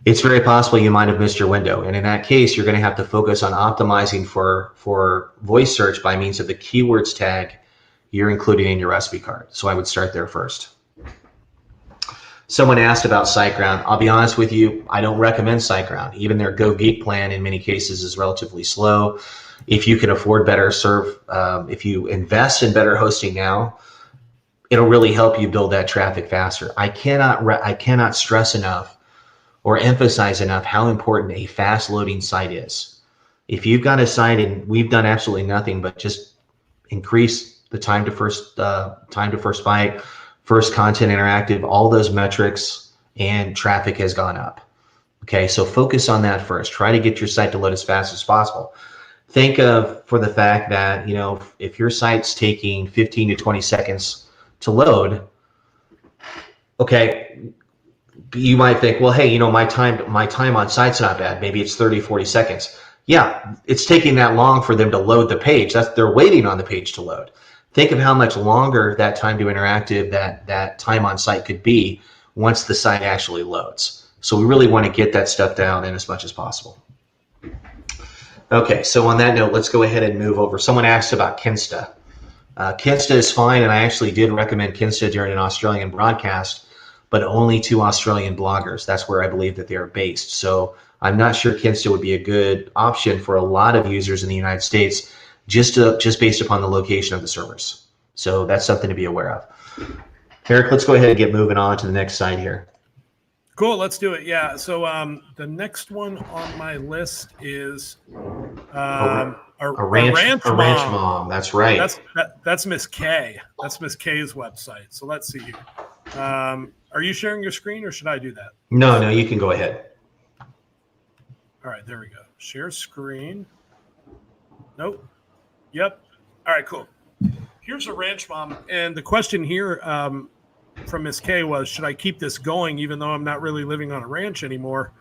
it's very possible you might have missed your window. And in that case, you're going to have to focus on optimizing for voice search by means of the keywords tag you're including in your recipe card. So I would start there first. Someone asked about SiteGround. I'll be honest with you, I don't recommend SiteGround. Even their Go Geek plan in many cases is relatively slow. If you can afford better if you invest in better hosting now, it'll really help you build that traffic faster. I cannot stress enough or emphasize enough how important a fast loading site is. If you've got a site and we've done absolutely nothing but just increase the time to first byte, first content interactive, all those metrics, and traffic has gone up. Okay, so focus on that first. Try to get your site to load as fast as possible. Think of, for the fact that, you know, if your site's taking 15 to 20 seconds to load, okay, you might think, well, hey, you know, my time on site's not bad. Maybe it's 30, 40 seconds. Yeah, it's taking that long for them to load the page. They're waiting on the page to load. Think of how much longer that time to interactive, that time on site could be once the site actually loads. So we really want to get that stuff down in as much as possible. Okay, so on that note, let's go ahead and move over. Someone asked about Kinsta. Kinsta is fine, and I actually did recommend Kinsta during an Australian broadcast, but only to Australian bloggers. That's where I believe that they are based. So I'm not sure Kinsta would be a good option for a lot of users in the United States, just based upon the location of the servers. So that's something to be aware of. Eric, let's go ahead and get moving on to the next site here. Cool, let's do it. Yeah, so the next one on my list is a ranch mom. That's right. That's Miss K. That's Miss K's website. So let's see here. Are you sharing your screen, or should I do that? No, you can go ahead. All right, there we go. Share screen. Nope. Yep. All right, cool. Here's a ranch mom, and the question here from Ms. K was, should I keep this going even though I'm not really living on a ranch anymore,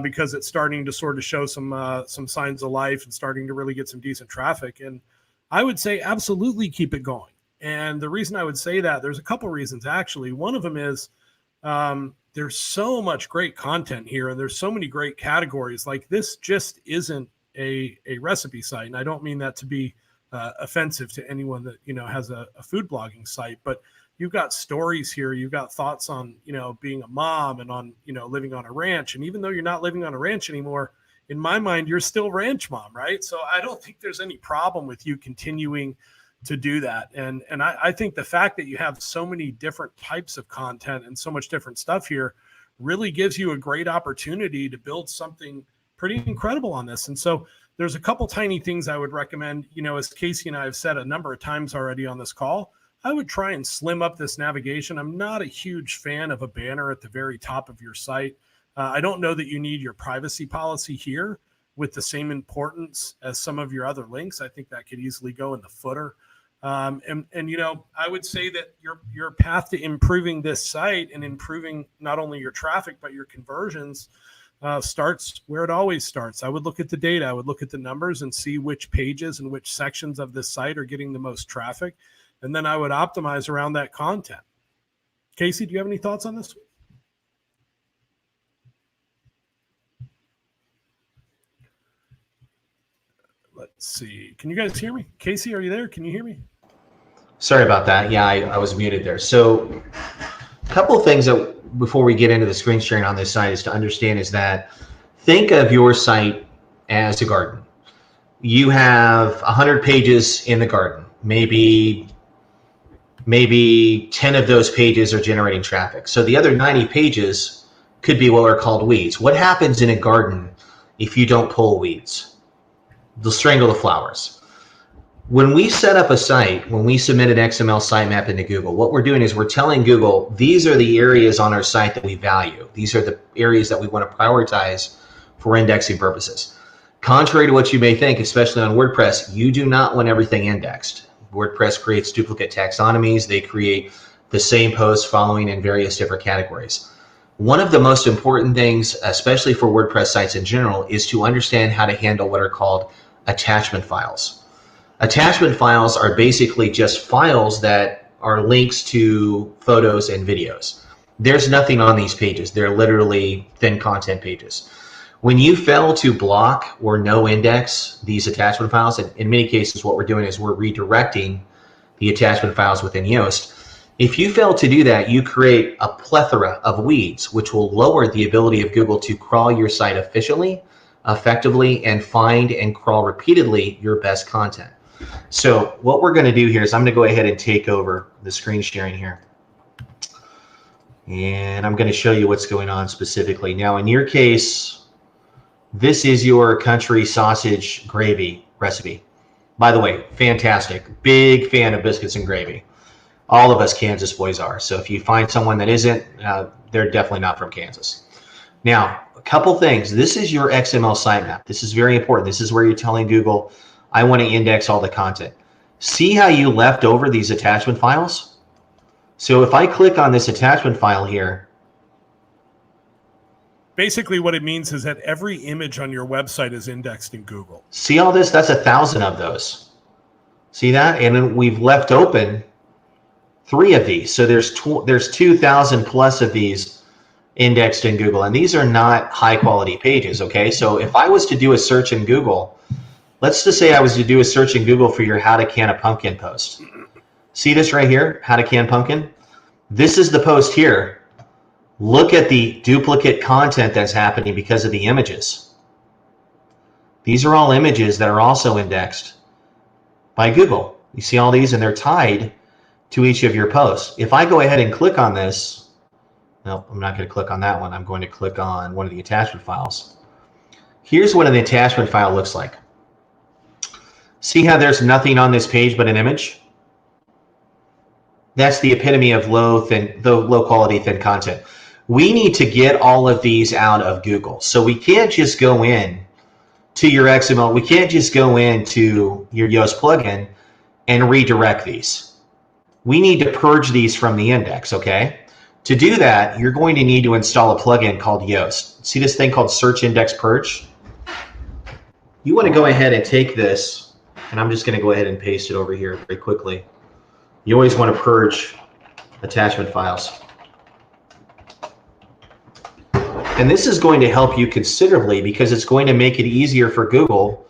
because it's starting to sort of show some signs of life and starting to really get some decent traffic? And I would say absolutely keep it going. And the reason I would say that, there's a couple reasons actually. One of them is there's so much great content here, and there's so many great categories. Like, this just isn't a recipe site, and I don't mean that to be offensive to anyone that, you know, has a food blogging site, but you've got stories here. You've got thoughts on, you know, being a mom and on, you know, living on a ranch. And even though you're not living on a ranch anymore, in my mind, you're still ranch mom, right? So I don't think there's any problem with you continuing to do that. And I think the fact that you have so many different types of content and so much different stuff here really gives you a great opportunity to build something pretty incredible on this. And so there's a couple tiny things I would recommend. You know, as Casey and I have said a number of times already on this call, I would try and slim up this navigation. I'm not a huge fan of a banner at the very top of your site. I don't know that you need your privacy policy here with the same importance as some of your other links. I think that could easily go in the footer. And you know, I would say that your path to improving this site and improving not only your traffic, but your conversions starts where it always starts. I would look at the data. I would look at the numbers and see which pages and which sections of this site are getting the most traffic. And then I would optimize around that content. Casey, do you have any thoughts on this? Let's see. Can you guys hear me? Casey, are you there? Can you hear me? Sorry about that. Yeah, I was muted there. So a couple of things that before we get into the screen sharing on this site is to understand is that think of your site as a garden. you have 100 pages in the garden. Maybe 10 of those pages are generating traffic. So the other 90 pages could be what are called weeds. What happens in a garden if you don't pull weeds? They'll strangle the flowers. When we set up a site, when we submit an XML sitemap into Google, what we're doing is we're telling Google, these are the areas on our site that we value. These are the areas that we want to prioritize for indexing purposes. Contrary to what you may think, especially on WordPress, you do not want everything indexed. WordPress creates duplicate taxonomies. They create the same post following in various different categories. One of the most important things, especially for WordPress sites in general, is to understand how to handle what are called attachment files. Attachment files are basically just files that are links to photos and videos. There's nothing on these pages. They're literally thin content pages. When you fail to block or no index these attachment files, and in many cases what we're doing is we're redirecting the attachment files within Yoast. If you fail to do that, you create a plethora of weeds, which will lower the ability of Google to crawl your site efficiently, effectively, and find and crawl repeatedly your best content. So what we're going to do here is I'm going to go ahead and take over the screen sharing here. And I'm going to show you what's going on specifically. Now, in your case, this is your country sausage gravy recipe. By the way, fantastic. Big fan of biscuits and gravy. All of us Kansas boys are. So if you find someone that isn't, they're definitely not from Kansas. Now, a couple things. This is your XML sitemap. This is very important. This is where you're telling Google, I want to index all the content. See how you left over these attachment files? So if I click on this attachment file here, basically what it means is that every image on your website is indexed in Google. See all this? That's 1,000 of those. See that? And then we've left open 3 of these. So there's 2,000 plus of these indexed in Google. And these are not high quality pages, okay? So if I was to do a search in Google, let's just say I was to do a search in Google for your how to can a pumpkin post. See this right here, how to can pumpkin? This is the post here. Look at the duplicate content that's happening because of the images. These are all images that are also indexed by Google. You see all these and they're tied to each of your posts. If I go ahead and click on this, no, I'm not going to click on that one. I'm going to click on one of the attachment files. Here's what an attachment file looks like. See how there's nothing on this page but an image? That's the epitome of low quality thin content. We need to get all of these out of Google. So we can't just go in to your XML. We can't just go into your Yoast plugin and redirect these. We need to purge these from the index, okay? To do that, you're going to need to install a plugin called Yoast. See this thing called Search Index Purge? You want to go ahead and take this, and I'm just going to go ahead and paste it over here very quickly. You always want to purge attachment files. And this is going to help you considerably because it's going to make it easier for Google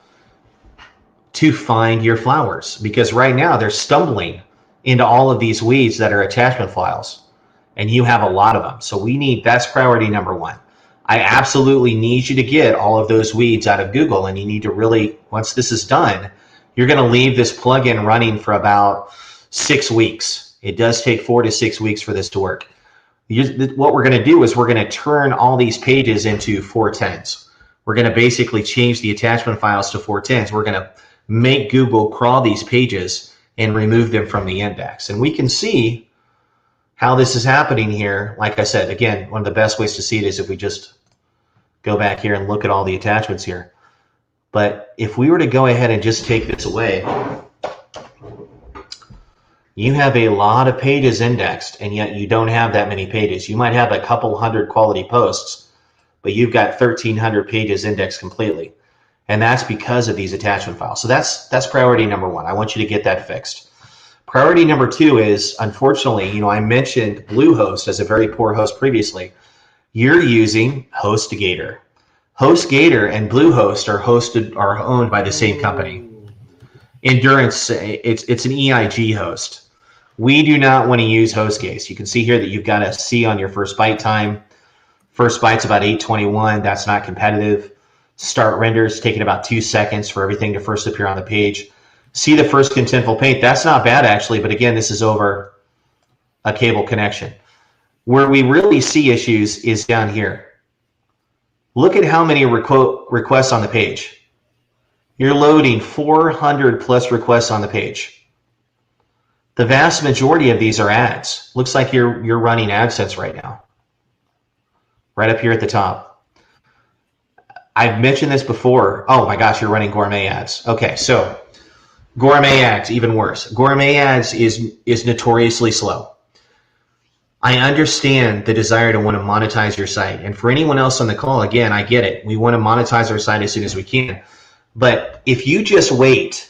to find your flowers. Because right now they're stumbling into all of these weeds that are attachment files. And you have a lot of them. So that's priority number 1. I absolutely need you to get all of those weeds out of Google. And you need to really, once this is done, you're going to leave this plugin running for about 6 weeks. It does take 4 to 6 weeks for this to work. What we're going to do is we're going to turn all these pages into 410s. We're going to basically change the attachment files to 410s. We're going to make Google crawl these pages and remove them from the index. And we can see how this is happening here. Like I said, again, one of the best ways to see it is if we just go back here and look at all the attachments here. But if we were to go ahead and just take this away, you have a lot of pages indexed, and yet you don't have that many pages. You might have a couple hundred quality posts, but you've got 1,300 pages indexed completely. And that's because of these attachment files. So that's priority number 1. I want you to get that fixed. Priority number 2 is, unfortunately, I mentioned Bluehost as a very poor host previously. You're using HostGator. HostGator and Bluehost are owned by the same company. Endurance, it's an EIG host. We do not want to use HostGator. You can see here that you've got a C on your first byte time. First byte's about 821. That's not competitive. Start renders, taking about 2 seconds for everything to first appear on the page. See the first contentful paint. That's not bad, actually, but again, this is over a cable connection. Where we really see issues is down here. Look at how many requests on the page. You're loading 400 plus requests on the page. The vast majority of these are ads. Looks like you're running AdSense right now. Right up here at the top. I've mentioned this before. Oh my gosh, you're running gourmet ads. Okay, so gourmet ads, even worse. Gourmet ads is notoriously slow. I understand the desire to want to monetize your site. And for anyone else on the call, again, I get it. We want to monetize our site as soon as we can. But if you just wait,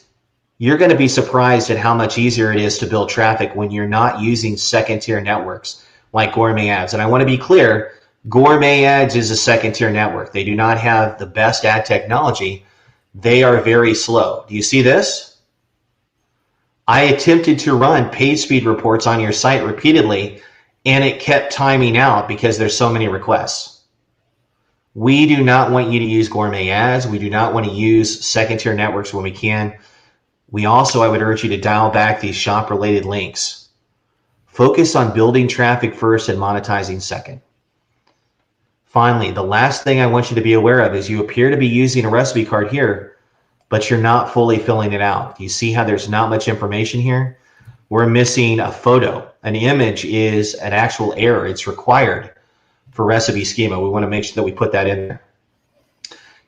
you're going to be surprised at how much easier it is to build traffic when you're not using second-tier networks like gourmet ads. And I want to be clear, gourmet ads is a second-tier network. They do not have the best ad technology. They are very slow. Do you see this? I attempted to run Pagespeed reports on your site repeatedly, and it kept timing out because there's so many requests. We do not want you to use gourmet ads. We do not want to use second-tier networks when we can. We also, I would urge you to dial back these shop-related links. Focus on building traffic first and monetizing second. Finally, the last thing I want you to be aware of is you appear to be using a recipe card here, but you're not fully filling it out. You see how there's not much information here? We're missing a photo. An image is an actual error. It's required for recipe schema. We want to make sure that we put that in there.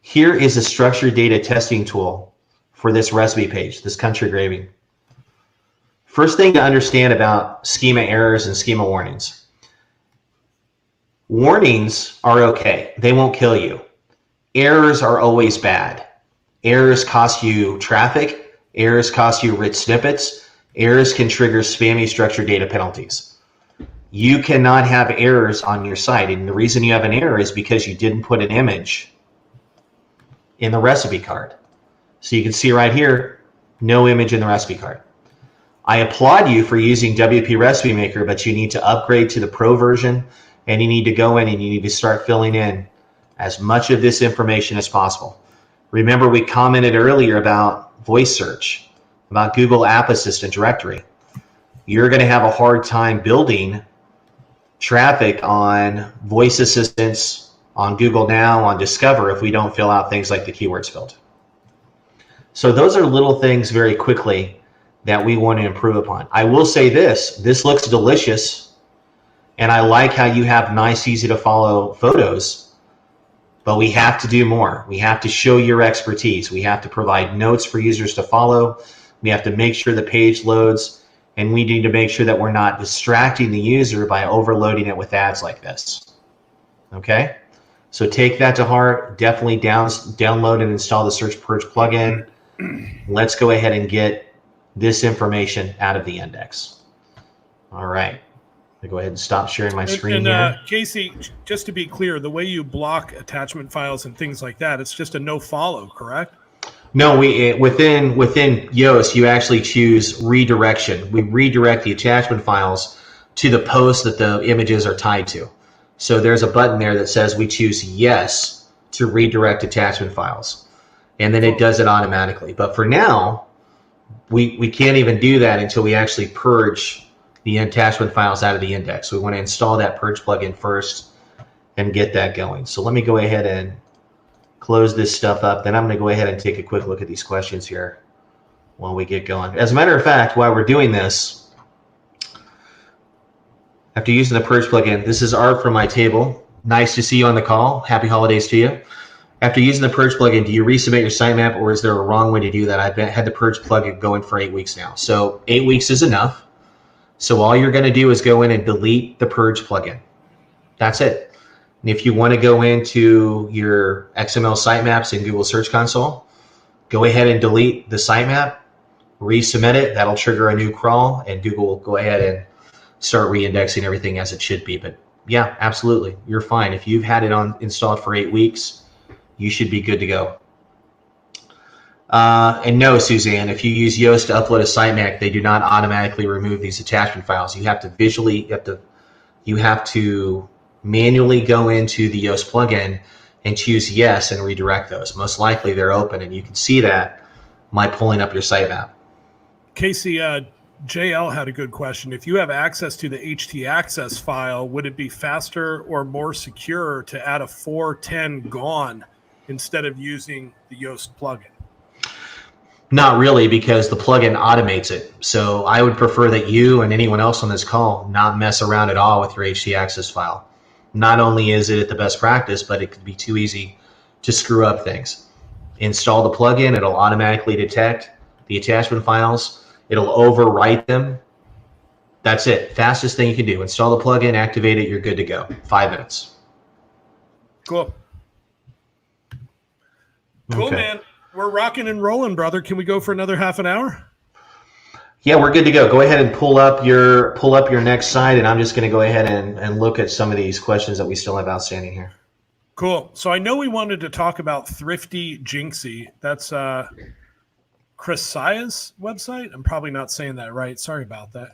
Here is a structured data testing tool for this recipe page, this country gravy. First thing to understand about schema errors and schema warnings. Warnings are okay. They won't kill you. Errors are always bad. Errors cost you traffic. Errors cost you rich snippets. Errors can trigger spammy structured data penalties. You cannot have errors on your site, and the reason you have an error is because you didn't put an image in the recipe card. So you can see right here, no image in the recipe card. I applaud you for using WP Recipe Maker, but you need to upgrade to the Pro version, and you need to go in and you need to start filling in as much of this information as possible. Remember, we commented earlier about voice search, about Google App Assistant directory. You're going to have a hard time building traffic on voice assistants, on Google Now, on Discover, if we don't fill out things like the keywords field. So those are little things very quickly that we want to improve upon. I will say this looks delicious, and I like how you have nice, easy to follow photos, but we have to do more. We have to show your expertise. We have to provide notes for users to follow. We have to make sure the page loads, and we need to make sure that we're not distracting the user by overloading it with ads like this. Okay? So take that to heart. Definitely download and install the Search Purge plugin. Let's go ahead and get this information out of the index. All right. I'll go ahead and stop sharing my screen here. Casey, just to be clear, the way you block attachment files and things like that, it's just a no follow, correct? No, within Yoast, you actually choose redirection. We redirect the attachment files to the post that the images are tied to. So there's a button there that says we choose yes to redirect attachment files. And then it does it automatically. But for now, we can't even do that until we actually purge the attachment files out of the index. We want to install that Purge plugin first and get that going. So let me go ahead and close this stuff up. Then I'm going to go ahead and take a quick look at these questions here while we get going. As a matter of fact, while we're doing this, after using the Purge plugin, this is Art from my table. Nice to see you on the call. Happy holidays to you. After using the Purge plugin, do you resubmit your sitemap, or is there a wrong way to do that? I've had the Purge plugin going for 8 weeks now. So 8 weeks is enough. So all you're going to do is go in and delete the Purge plugin. That's it. And if you want to go into your XML sitemaps in Google Search Console, go ahead and delete the sitemap, resubmit it. That'll trigger a new crawl, and Google will go ahead and start re-indexing everything as it should be. But yeah, absolutely. You're fine. If you've had it installed for 8 weeks, you should be good to go. And no, Suzanne, if you use Yoast to upload a sitemap, they do not automatically remove these attachment files. You have to manually go into the Yoast plugin and choose yes and redirect those. Most likely they're open, and you can see that by pulling up your sitemap. Casey, JL had a good question. If you have access to the htaccess file, would it be faster or more secure to add a 410 gone instead of using the Yoast plugin? Not really, because the plugin automates it. So I would prefer that you and anyone else on this call not mess around at all with your htaccess file. Not only is it the best practice, but it could be too easy to screw up things. Install the plugin, it'll automatically detect the attachment files, it'll overwrite them. That's it. Fastest thing you can do. Install the plugin, activate it, you're good to go. 5 minutes. Cool. Cool, Okay. man. We're rocking and rolling, brother. Can we go for another half an hour? Yeah, we're good to go. Go ahead and pull up your next site, and I'm just going to go ahead and look at some of these questions that we still have outstanding here. Cool. So I know we wanted to talk about Thrifty Jinxie. That's Chris Saya's website. I'm probably not saying that right. Sorry about that.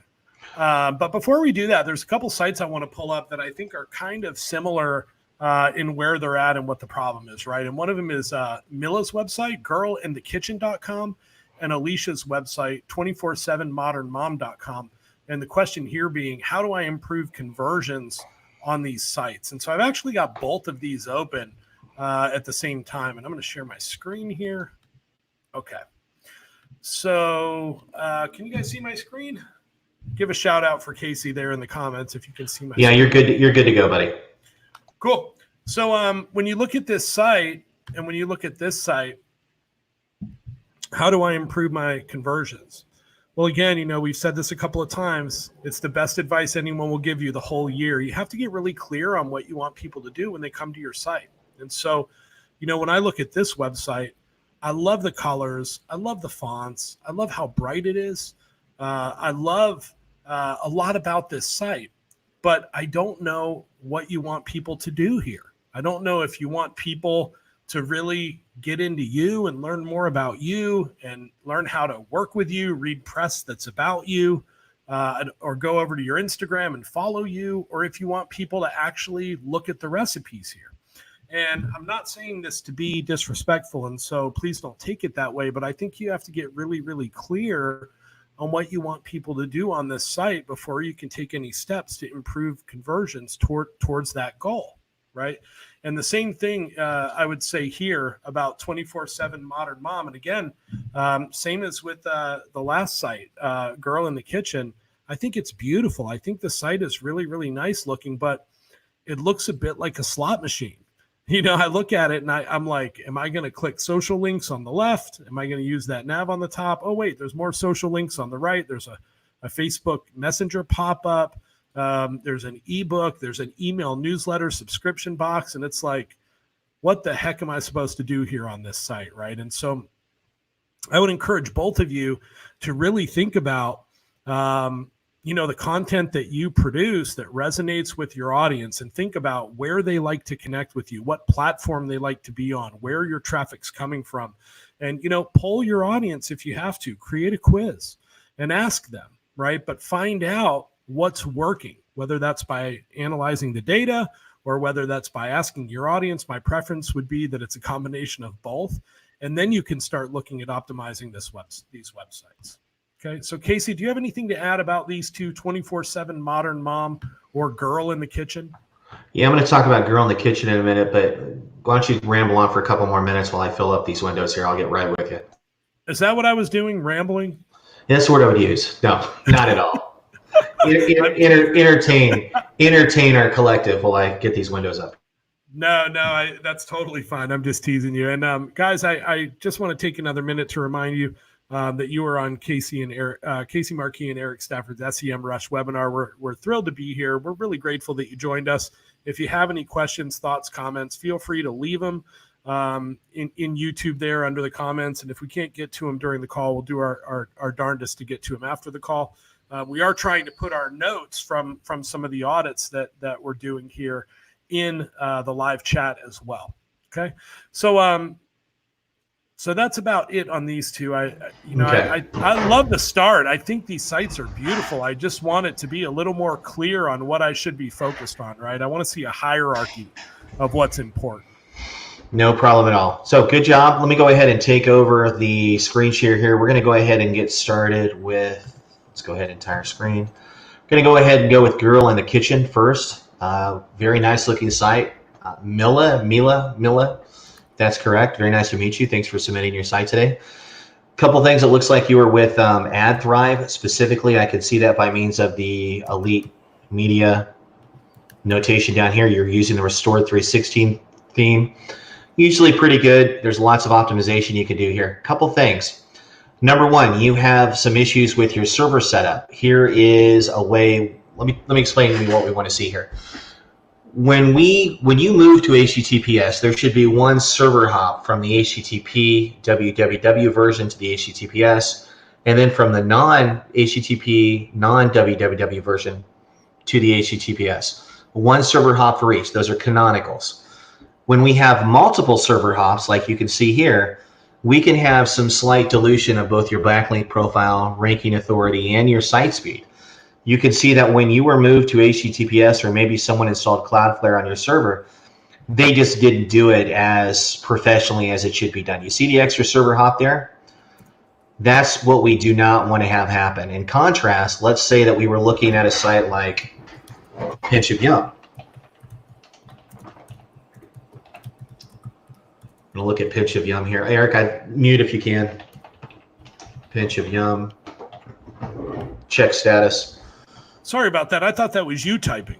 But before we do that, there's a couple sites I want to pull up that I think are kind of similar in where they're at and what the problem is, right? And one of them is Milla's website, girlinthekitchen.com, and Alicia's website, 247modernmom.com. And the question here being, how do I improve conversions on these sites? And so I've actually got both of these open at the same time. And I'm going to share my screen here. Okay. So can you guys see my screen? Give a shout out for Casey there in the comments if you can see my screen. You're good. You're good to go, buddy. Cool. So when you look at this site and when you look at this site, how do I improve my conversions? Well, again, you know, we've said this a couple of times. It's the best advice anyone will give you the whole year. You have to get really clear on what you want people to do when they come to your site. And so, you know, when I look at this website, I love the colors. I love the fonts. I love how bright it is. I love a lot about this site, but I don't know what you want people to do here. I don't know if you want people to really get into you and learn more about you and learn how to work with you, read press that's about you, or go over to your Instagram and follow you, or if you want people to actually look at the recipes here. And I'm not saying this to be disrespectful, and so please don't take it that way, but I think you have to get really, really clear on what you want people to do on this site before you can take any steps to improve conversions towards that goal, right? And the same thing I would say here about 24/7 Modern Mom. And again, same as with the last site, Girl in the Kitchen. I think it's beautiful. I think the site is really, really nice looking, but it looks a bit like a slot machine. You know, I look at it and I'm like, am I going to click social links on the left? Am I going to use that nav on the top? Oh, wait, there's more social links on the right. There's a Facebook Messenger pop-up. There's an ebook. There's an email newsletter subscription box. And it's like, what the heck am I supposed to do here on this site, right? And so I would encourage both of you to really think about you know, the content that you produce that resonates with your audience, and think about where they like to connect with you, what platform they like to be on, where your traffic's coming from. And, you know, poll your audience if you have to, create a quiz and ask them, right? But find out what's working, whether that's by analyzing the data or whether that's by asking your audience. My preference would be that it's a combination of both. And then you can start looking at optimizing these websites. Okay, so Casey, do you have anything to add about these two, 24/7 Modern Mom or Girl in the Kitchen? Yeah, I'm going to talk about Girl in the Kitchen in a minute, but why don't you ramble on for a couple more minutes while I fill up these windows here? I'll get right with you. Is that what I was doing, rambling? Yeah, that's the word I would use. No, not at all. Entertain our collective while I get these windows up. No, that's totally fine. I'm just teasing you. And guys, I just want to take another minute to remind you that you are on Casey Markey and Eric Stafford's SEMrush webinar. We're thrilled to be here. We're really grateful that you joined us. If you have any questions, thoughts, comments, feel free to leave them in YouTube there under the comments. And if we can't get to them during the call, we'll do our darndest to get to them after the call. We are trying to put our notes from some of the audits that we're doing here in the live chat as well. Okay, so that's about it on these two. I love the start. I think these sites are beautiful. I just want it to be a little more clear on what I should be focused on, right? I want to see a hierarchy of what's important. No problem at all. So good job. Let me go ahead and take over the screen share here. We're going to go ahead and get started with, let's go ahead entire screen. Going to go ahead and go with Girl in the Kitchen first. Very nice looking site. Mila, that's correct. Very nice to meet you. Thanks for submitting your site today. Couple things. It looks like you were with AdThrive specifically. I could see that by means of the Elite Media notation down here. You're using the Restored 316 theme. Usually pretty good. There's lots of optimization you can do here. Couple things. Number one, you have some issues with your server setup. Here is a way. Let me explain to you what we want to see here. When you move to HTTPS, there should be one server hop from the HTTP www version to the HTTPS, and then from the non-HTTP, non-www version to the HTTPS. One server hop for each. Those are canonicals. When we have multiple server hops, like you can see here, we can have some slight dilution of both your backlink profile, ranking authority, and your site speed. You can see that when you were moved to HTTPS, or maybe someone installed Cloudflare on your server, they just didn't do it as professionally as it should be done. You see the extra server hop there? That's what we do not want to have happen. In contrast, let's say that we were looking at a site like Pinch of Yum. I'm going to look at Pinch of Yum here. Eric, I mute if you can. Pinch of Yum. Check status. Sorry about that. I thought that was you typing.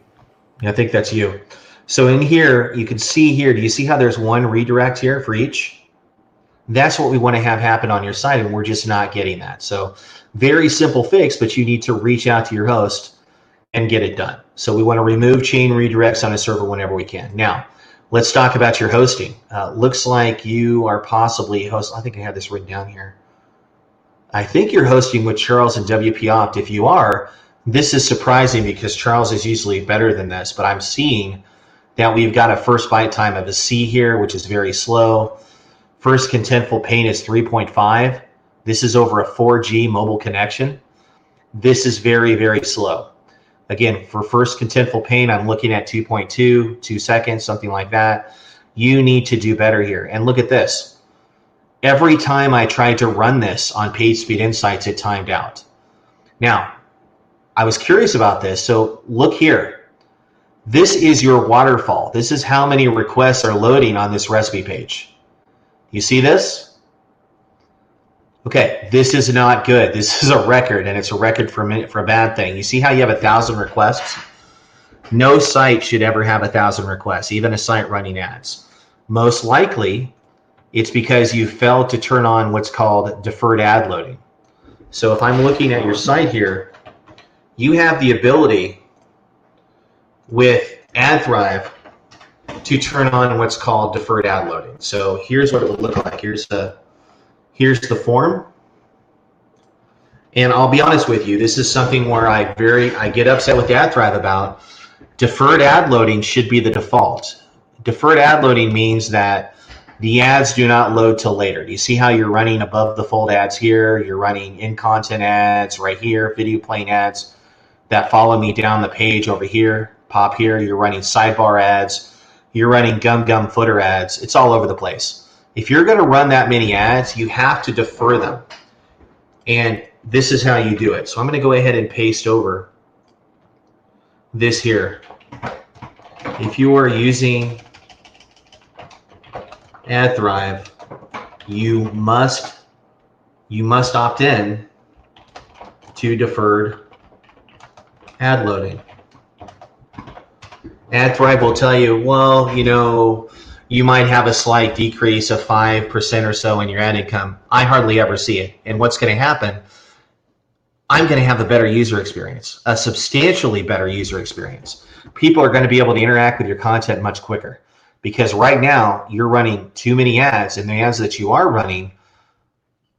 I think that's you. So in here, you can see here, do you see how there's one redirect here for each? That's what we want to have happen on your site, and we're just not getting that. So very simple fix, but you need to reach out to your host and get it done. So we want to remove chain redirects on a server whenever we can. Now, let's talk about your hosting. Looks like you are possibly I think I have this written down here. I think you're hosting with Charles and WP Opt. If you are, this is surprising because Charles is usually better than this, but I'm seeing that we've got a first byte time of a C here, which is very slow. First contentful paint is 3.5. This is over a 4G mobile connection. This is very, very slow. Again, for first contentful paint, I'm looking at 2.2, 2 seconds, something like that. You need to do better here. And look at this. Every time I tried to run this on Pagespeed Insights, it timed out. Now, I was curious about this, so look here. This is your waterfall. This is how many requests are loading on this recipe page. You see this? Okay, this is not good. This is a record, and it's a record for a bad thing. You see how you have 1,000 requests? No site should ever have 1,000 requests, even a site running ads. Most likely, it's because you failed to turn on what's called deferred ad loading. So if I'm looking at your site here, you have the ability with AdThrive to turn on what's called deferred ad loading. So here's what it would look like. Here's the form. And I'll be honest with you, this is something where I get upset with AdThrive about. Deferred ad loading should be the default. Deferred ad loading means that the ads do not load till later. Do you see how you're running above the fold ads here? You're running in-content ads right here, video playing ads that follow me down the page over here, pop here. You're running sidebar ads. You're running gum footer ads. It's all over the place. If you're going to run that many ads, you have to defer them. And this is how you do it. So I'm going to go ahead and paste over this here. If you are using AdThrive, you must opt in to deferred ad loading. AdThrive will tell you, well, you might have a slight decrease of 5% or so in your ad income. I hardly ever see it. And what's going to happen, I'm going to have a better user experience, a substantially better user experience. People are going to be able to interact with your content much quicker because right now you're running too many ads, and the ads that you are running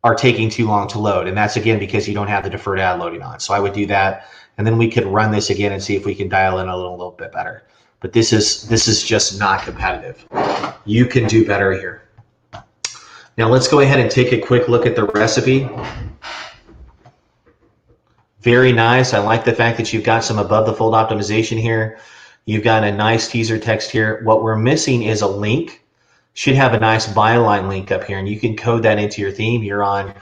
are taking too long to load. And that's, again, because you don't have the deferred ad loading on. So I would do that, and then we could run this again and see if we can dial in a little bit better. But this is just not competitive. You can do better here. Now let's go ahead and take a quick look at the recipe. Very nice. I like the fact that you've got some above the fold optimization here. You've got a nice teaser text here. What we're missing is a link should have a nice byline link up here, and you can code that into your theme. You're on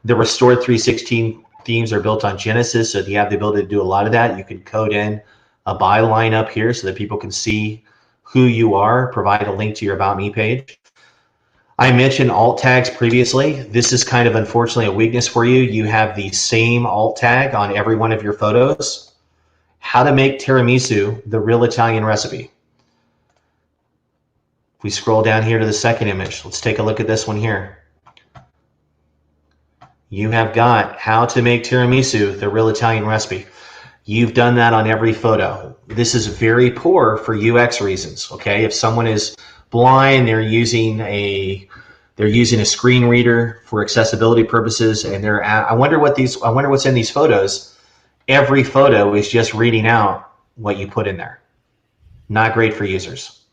the Restored 316 themes are built on Genesis, so if you have the ability to do a lot of that, you can code in a byline up here so that people can see who you are, provide a link to your About Me page. I mentioned alt tags previously. This is kind of unfortunately a weakness for you. You have the same alt tag on every one of your photos. How to make tiramisu, the real Italian recipe. If we scroll down here to the second image, let's take a look at this one here. You have got how to make tiramisu, the real Italian recipe. You've done that on every photo. This is very poor for UX reasons, okay? If someone is blind, they're using a screen reader for accessibility purposes, and I wonder what's in these photos. Every photo is just reading out what you put in there. Not great for users.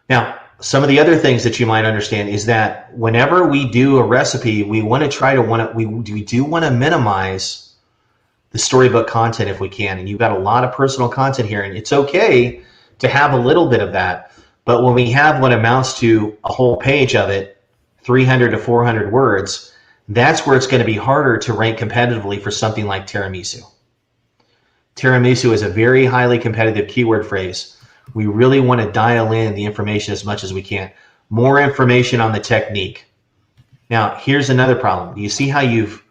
Now, some of the other things that you might understand is that whenever we do a recipe, we want to minimize the storybook content if we can. And you've got a lot of personal content here, and it's okay to have a little bit of that. But when we have what amounts to a whole page of it, 300 to 400 words, that's where it's going to be harder to rank competitively for something like tiramisu. Tiramisu is a very highly competitive keyword phrase. We really want to dial in the information as much as we can. More information on the technique. Now, here's another problem. Do you see how you've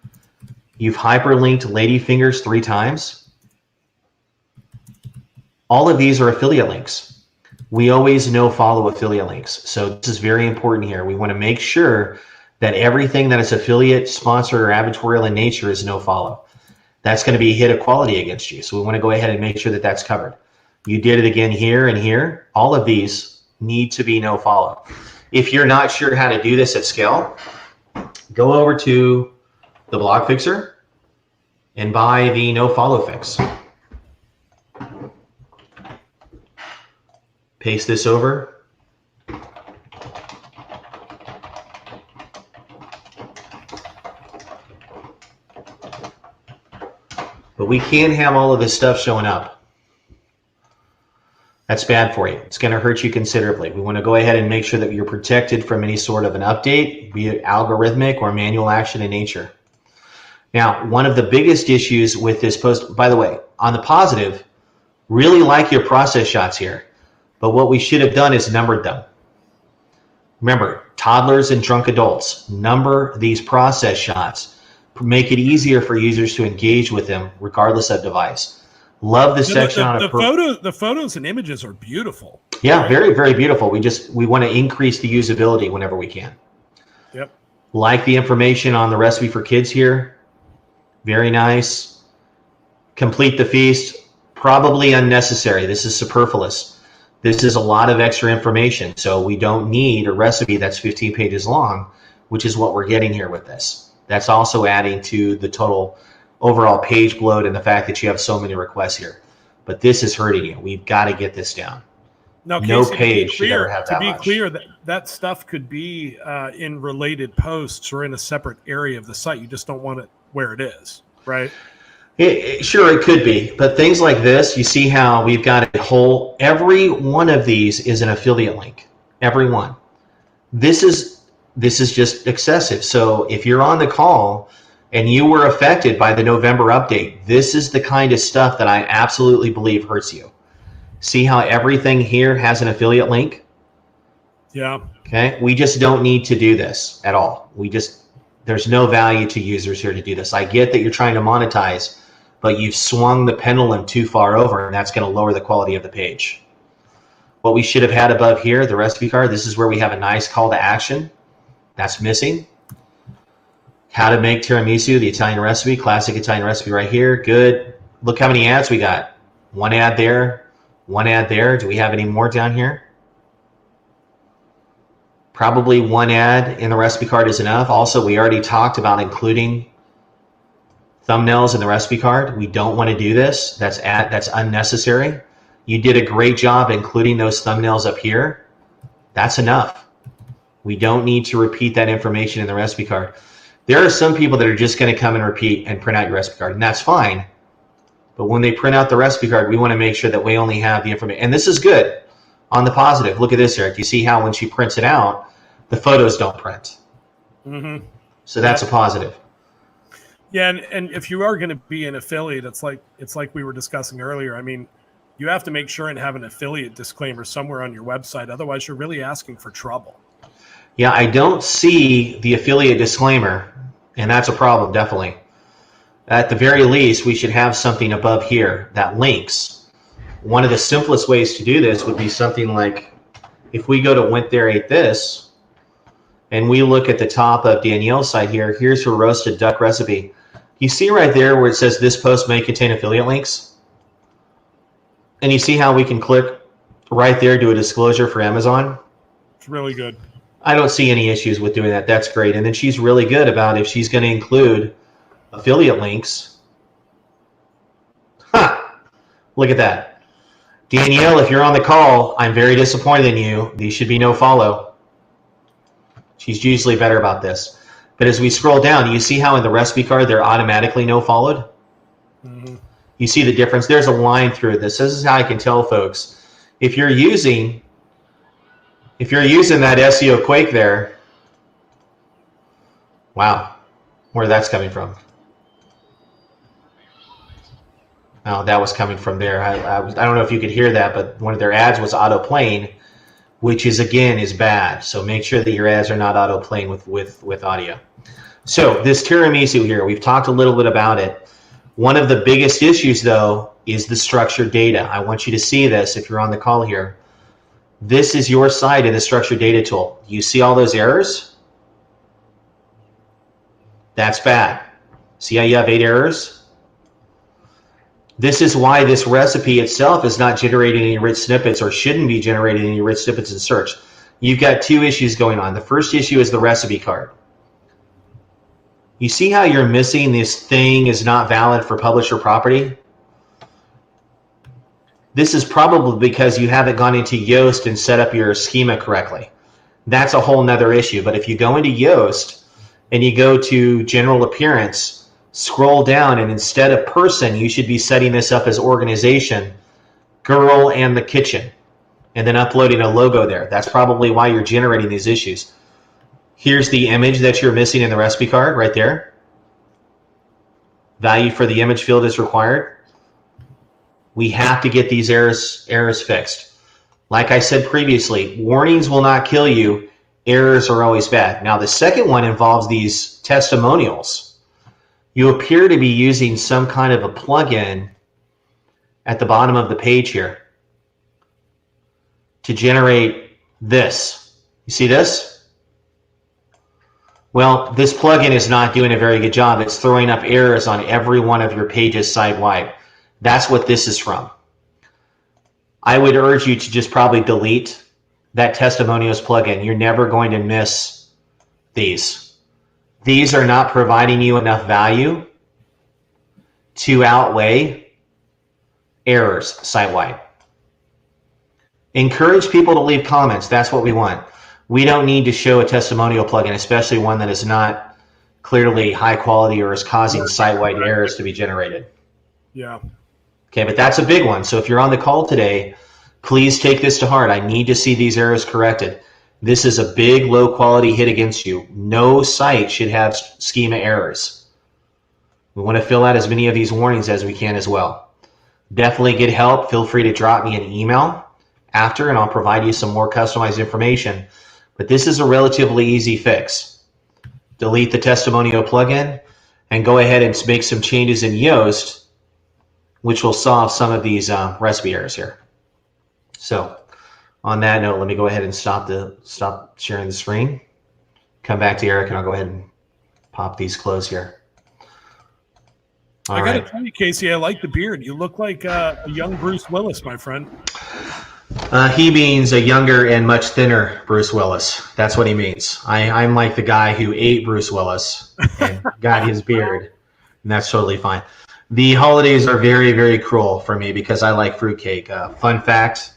hyperlinked ladyfingers 3 times? All of these are affiliate links. We always follow affiliate links. So this is very important here. We want to make sure that everything that is affiliate, sponsored, or advertorial in nature is follow. That's going to be a hit of quality against you. So we want to go ahead and make sure that that's covered. You did it again here and here. All of these need to be follow. If you're not sure how to do this at scale, go over to the blog fixer and buy the follow fix. Paste this over. But we can't have all of this stuff showing up. That's bad for you. It's going to hurt you considerably. We want to go ahead and make sure that you're protected from any sort of an update, be it algorithmic or manual action in nature. Now, one of the biggest issues with this post, by the way, on the positive, really like your process shots here. But what we should have done is numbered them. Remember, toddlers and drunk adults, number these process shots. Make it easier for users to engage with them regardless of device. Love the section on the photos and images are beautiful. Yeah, very, very beautiful. We want to increase the usability whenever we can. Yep. Like the information on the recipe for kids here. Very nice. Complete the feast. Probably unnecessary. This is superfluous. This is a lot of extra information. So we don't need a recipe that's 15 pages long, which is what we're getting here with this. That's also adding to the total overall page load and the fact that you have so many requests here. But this is hurting you. We've got to get this down. Now, no Casey, page should ever have that much. To be clear, that stuff could be in related posts or in a separate area of the site. You just don't want it where it is, right? Sure, it could be. But things like this, you see how we've got a whole, every one of these is an affiliate link. Every one. This is just excessive. So if you're on the call and you were affected by the November update, this is the kind of stuff that I absolutely believe hurts you. See how everything here has an affiliate link? Yeah. Okay. We just don't need to do this at all. There's no value to users here to do this. I get that you're trying to monetize, but you've swung the pendulum too far over, and that's going to lower the quality of the page. What we should have had above here, the recipe card, this is where we have a nice call to action. That's missing. How to make tiramisu, the Italian recipe, classic Italian recipe right here. Good. Look how many ads we got. One ad there, one ad there. Do we have any more down here? Probably one ad in the recipe card is enough. Also, we already talked about including thumbnails in the recipe card. We don't want to do this. That's unnecessary. You did a great job including those thumbnails up here. That's enough. We don't need to repeat that information in the recipe card. There are some people that are just going to come and repeat and print out your recipe card, and that's fine. But when they print out the recipe card, we want to make sure that we only have the information. And this is good. On the positive, look at this, Eric. You see how when she prints it out, the photos don't print. Mm-hmm. So that's a positive. Yeah, and if you are going to be an affiliate, it's like we were discussing earlier. I mean, you have to make sure and have an affiliate disclaimer somewhere on your website. Otherwise, you're really asking for trouble. Yeah, I don't see the affiliate disclaimer, and that's a problem, definitely. At the very least, we should have something above here that links. One of the simplest ways to do this would be something like, if we go to Went There Ate This, and we look at the top of Danielle's site here, here's her roasted duck recipe. You see right there where it says this post may contain affiliate links? And you see how we can click right there, do a disclosure for Amazon? It's really good. I don't see any issues with doing that. That's great. And then she's really good about if she's going to include affiliate links. Look at that. Danielle, if you're on the call, I'm very disappointed in you. These should be no follow. She's usually better about this. But as we scroll down, you see how in the recipe card they're automatically no followed? Mm-hmm. You see the difference? There's a line through this. This is how I can tell folks. If you're using that SEO Quake there, wow, where that's coming from. Oh, that was coming from there. I don't know if you could hear that, but one of their ads was auto-playing, which is, again, is bad. So make sure that your ads are not auto-playing with audio. So this tiramisu here, we've talked a little bit about it. One of the biggest issues, though, is the structured data. I want you to see this if you're on the call here. This is your site in the structured data tool. You see all those errors? That's bad. See how you have 8 errors? This is why this recipe itself is not generating any rich snippets or shouldn't be generating any rich snippets in search. You've got 2 issues going on. The first issue is the recipe card. You see how you're missing this thing is not valid for publisher property? This is probably because you haven't gone into Yoast and set up your schema correctly. That's a whole nother issue. But if you go into Yoast and you go to general appearance, scroll down, and instead of person, you should be setting this up as organization, girl and the kitchen, and then uploading a logo there. That's probably why you're generating these issues. Here's the image that you're missing in the recipe card right there. Value for the image field is required. We have to get these errors fixed. Like I said previously, warnings will not kill you. Errors are always bad. Now, the second one involves these testimonials. You appear to be using some kind of a plugin at the bottom of the page here to generate this. You see this? Well, this plugin is not doing a very good job. It's throwing up errors on every one of your pages site-wide. That's what this is from. I would urge you to just probably delete that testimonials plugin. You're never going to miss these. These are not providing you enough value to outweigh errors site-wide. Encourage people to leave comments. That's what we want. We don't need to show a testimonial plugin, especially one that is not clearly high quality or is causing site-wide errors to be generated. Yeah. Okay, but that's a big one. So if you're on the call today, please take this to heart. I need to see these errors corrected. This is a big low quality hit against you. No site should have schema errors. We want to fill out as many of these warnings as we can as well. Definitely get help. Feel free to drop me an email after and I'll provide you some more customized information. But this is a relatively easy fix. Delete the testimonial plugin and go ahead and make some changes in Yoast, which will solve some of these recipe errors here. So on that note, let me go ahead and stop sharing the screen. Come back to Eric and I'll go ahead and pop these closed here. I got to tell you, Casey, I like the beard. You look like a young Bruce Willis, my friend. He means a younger and much thinner Bruce Willis. That's what he means. I'm like the guy who ate Bruce Willis and got his beard, and that's totally fine. The holidays are very, very cruel for me because I like fruitcake. Fun fact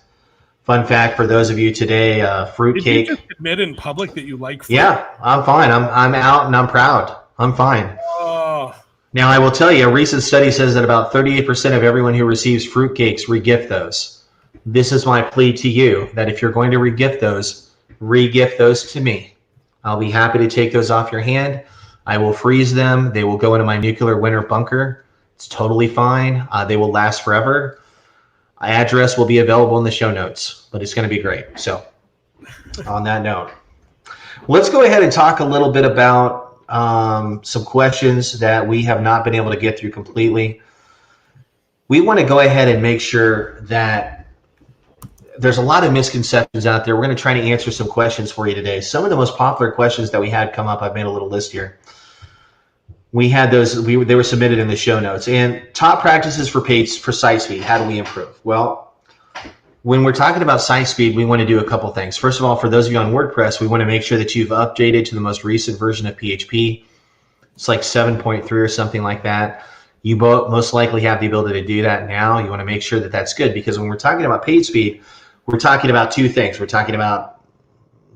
for those of you today, fruitcake. Did you just admit in public that you like fruit? Yeah, I'm fine. I'm out and I'm proud. I'm fine. Oh. Now, I will tell you, a recent study says that about 38% of everyone who receives fruitcakes regift those. This is my plea to you that if you're going to re-gift those to me. I'll be happy to take those off your hand. I will freeze them. They will go into my nuclear winter bunker. It's totally fine. They will last forever. Address will be available in the show notes, but it's going to be great. So on that note, let's go ahead and talk a little bit about some questions that we have not been able to get through completely. We want to go ahead and make sure that there's a lot of misconceptions out there. We're going to try to answer some questions for you today. Some of the most popular questions that we had come up, I've made a little list here. We had those, they were submitted in the show notes. And top practices for site speed. How do we improve? Well, when we're talking about site speed, we want to do a couple things. First of all, for those of you on WordPress, we want to make sure that you've updated to the most recent version of PHP. It's like 7.3 or something like that. You most likely have the ability to do that now. You want to make sure that that's good, because when we're talking about page speed, we're talking about two things. We're talking about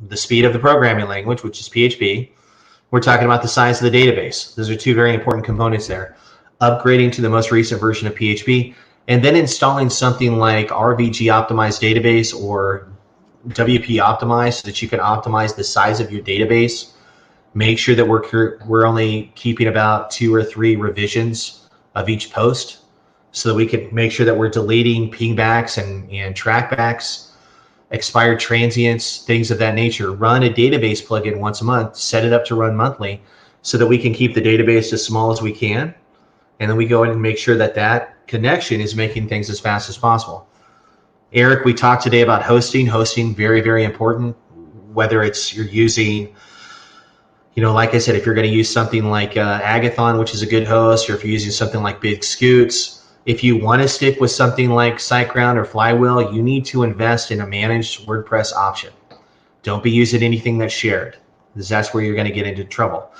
the speed of the programming language, which is PHP. We're talking about the size of the database. Those are two very important components there. Upgrading to the most recent version of PHP, and then installing something like RVG optimized database or WP optimized so that you can optimize the size of your database. Make sure that we're only keeping about 2 or 3 revisions of each post, so that we can make sure that we're deleting pingbacks and trackbacks, expired transients, things of that nature. Run a database plugin once a month, set it up to run monthly, so that we can keep the database as small as we can. And then we go in and make sure that that connection is making things as fast as possible. Eric, we talked today about hosting. Hosting, very, very important. Whether it's you're using, like I said, if you're going to use something like Agathon, which is a good host, or if you're using something like Big Scoots, if you want to stick with something like SiteGround or Flywheel, you need to invest in a managed WordPress option. Don't be using anything that's shared, because that's where you're going to get into trouble.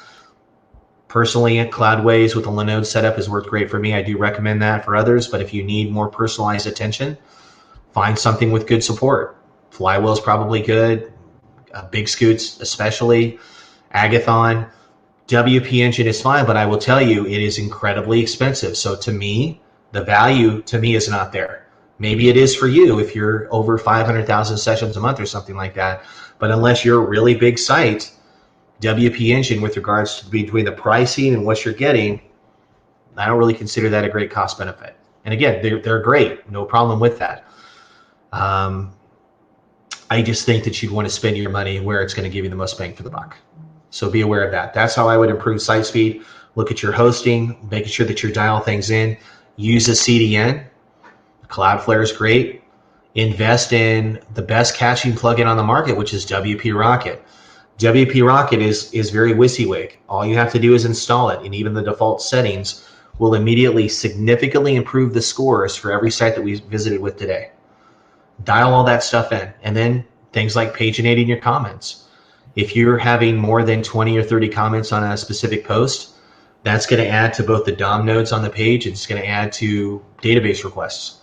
Personally, Cloudways with a Linode setup has worked great for me. I do recommend that for others, but if you need more personalized attention, find something with good support. Flywheel is probably good. Big Scoots especially. Agathon. WP Engine is fine, but I will tell you, it is incredibly expensive. So to me, the value to me is not there. Maybe it is for you if you're over 500,000 sessions a month or something like that. But unless you're a really big site, WP Engine, with regards to between the pricing and what you're getting, I don't really consider that a great cost benefit. And again, they're great, no problem with that. I just think that you'd want to spend your money where it's going to give you the most bang for the buck. So be aware of that. That's how I would improve site speed. Look at your hosting, making sure that you dial things in. Use a CDN. Cloudflare is great. Invest in the best caching plugin on the market, which is WP Rocket. WP Rocket is very WYSIWYG. All you have to do is install it, and even the default settings will immediately significantly improve the scores for every site that we visited with today. Dial all that stuff in, and then things like paginating your comments. If you're having more than 20 or 30 comments on a specific post, that's going to add to both the DOM nodes on the page. It's going to add to database requests.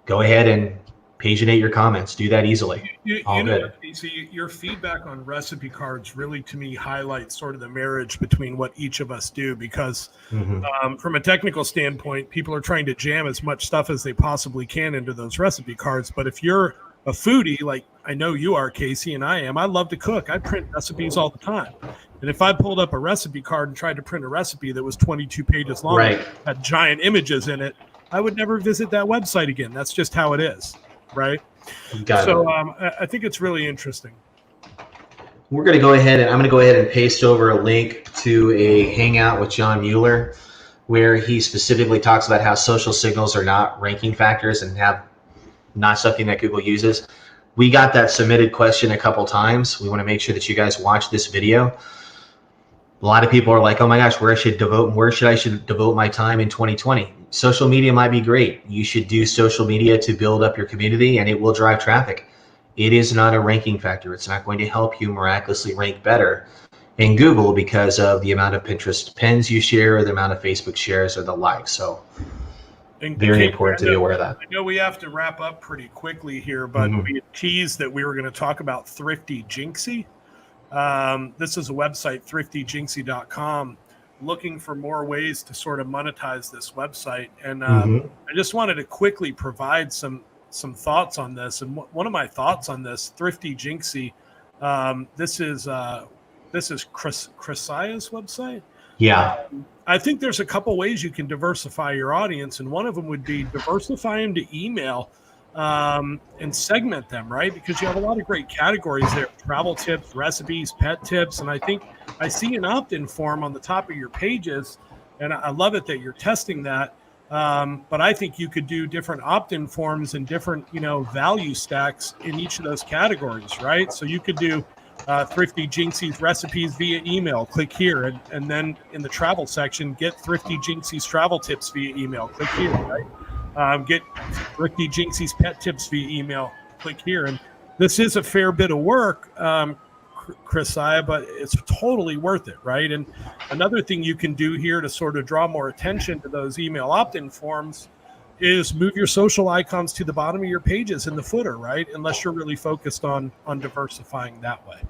Go ahead and paginate your comments. Do that easily. All good. See, your feedback on recipe cards really, to me, highlights sort of the marriage between what each of us do, because from a technical standpoint, people are trying to jam as much stuff as they possibly can into those recipe cards. But if you're a foodie, like I know you are, Casey, and I am, I love to cook. I print recipes all the time. And if I pulled up a recipe card and tried to print a recipe that was 22 pages long, had giant images in it, I would never visit that website again. That's just how it is, right? So I think it's really interesting. We're going to go ahead and I'm going to go ahead and paste over a link to a hangout with John Mueller, where he specifically talks about how social signals are not ranking factors and have not something that Google uses. We got that submitted question a couple times. We want to make sure that you guys watch this video. A lot of people are like, oh my gosh, where should I devote my time in 2020? Social media might be great. You should do social media to build up your community, and it will drive traffic. It is not a ranking factor. It's not going to help you miraculously rank better in Google because of the amount of Pinterest pins you share, or the amount of Facebook shares, or the like. So very important to be aware of that. I know we have to wrap up pretty quickly here, but we had teased that we were going to talk about Thrifty Jinxie. This is a website, thriftygynxie.com, looking for more ways to sort of monetize this website. And I just wanted to quickly provide some some thoughts on this. And one of my thoughts on this, Thrifty Jinxie, this is Chrisia's website. Yeah. I think there's a couple ways you can diversify your audience, and one of them would be diversify them to email and segment them, right? Because you have a lot of great categories there: travel tips, recipes, pet tips, and I think I see an opt-in form on the top of your pages, and I love it that you're testing that. But I think you could do different opt-in forms and different, value stacks in each of those categories, right? So you could do Thrifty Jinxie's recipes via email, click here, and then in the travel section, get Thrifty Jinxie's travel tips via email, click here, right? Get Thrifty Jinxie's pet tips via email, click here. And this is a fair bit of work, Chrisia, but it's totally worth it, right? And another thing you can do here to sort of draw more attention to those email opt-in forms is move your social icons to the bottom of your pages in the footer, right? Unless you're really focused on diversifying that way.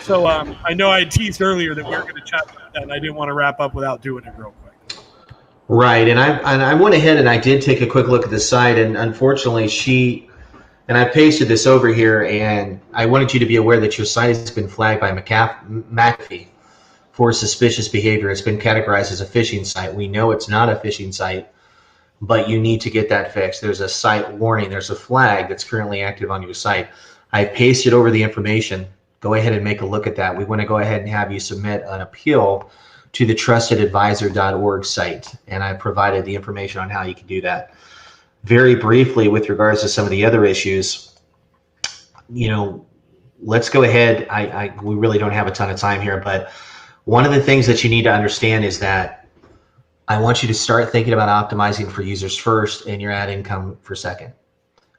So I know I teased earlier that we were going to chat about that, and I didn't want to wrap up without doing it real quick. Right, and I went ahead and I did take a quick look at the site, and unfortunately and I pasted this over here, and I wanted you to be aware that your site has been flagged by McAfee for suspicious behavior. It's been categorized as a phishing site. We know it's not a phishing site, but you need to get that fixed. There's a site warning. There's a flag that's currently active on your site. I pasted over the information. Go ahead and make a look at that. We want to go ahead and have you submit an appeal to the trustedadvisor.org site, and I provided the information on how you can do that. Very briefly, with regards to some of the other issues, let's go ahead. We really don't have a ton of time here, but one of the things that you need to understand is that I want you to start thinking about optimizing for users first and your ad income for second.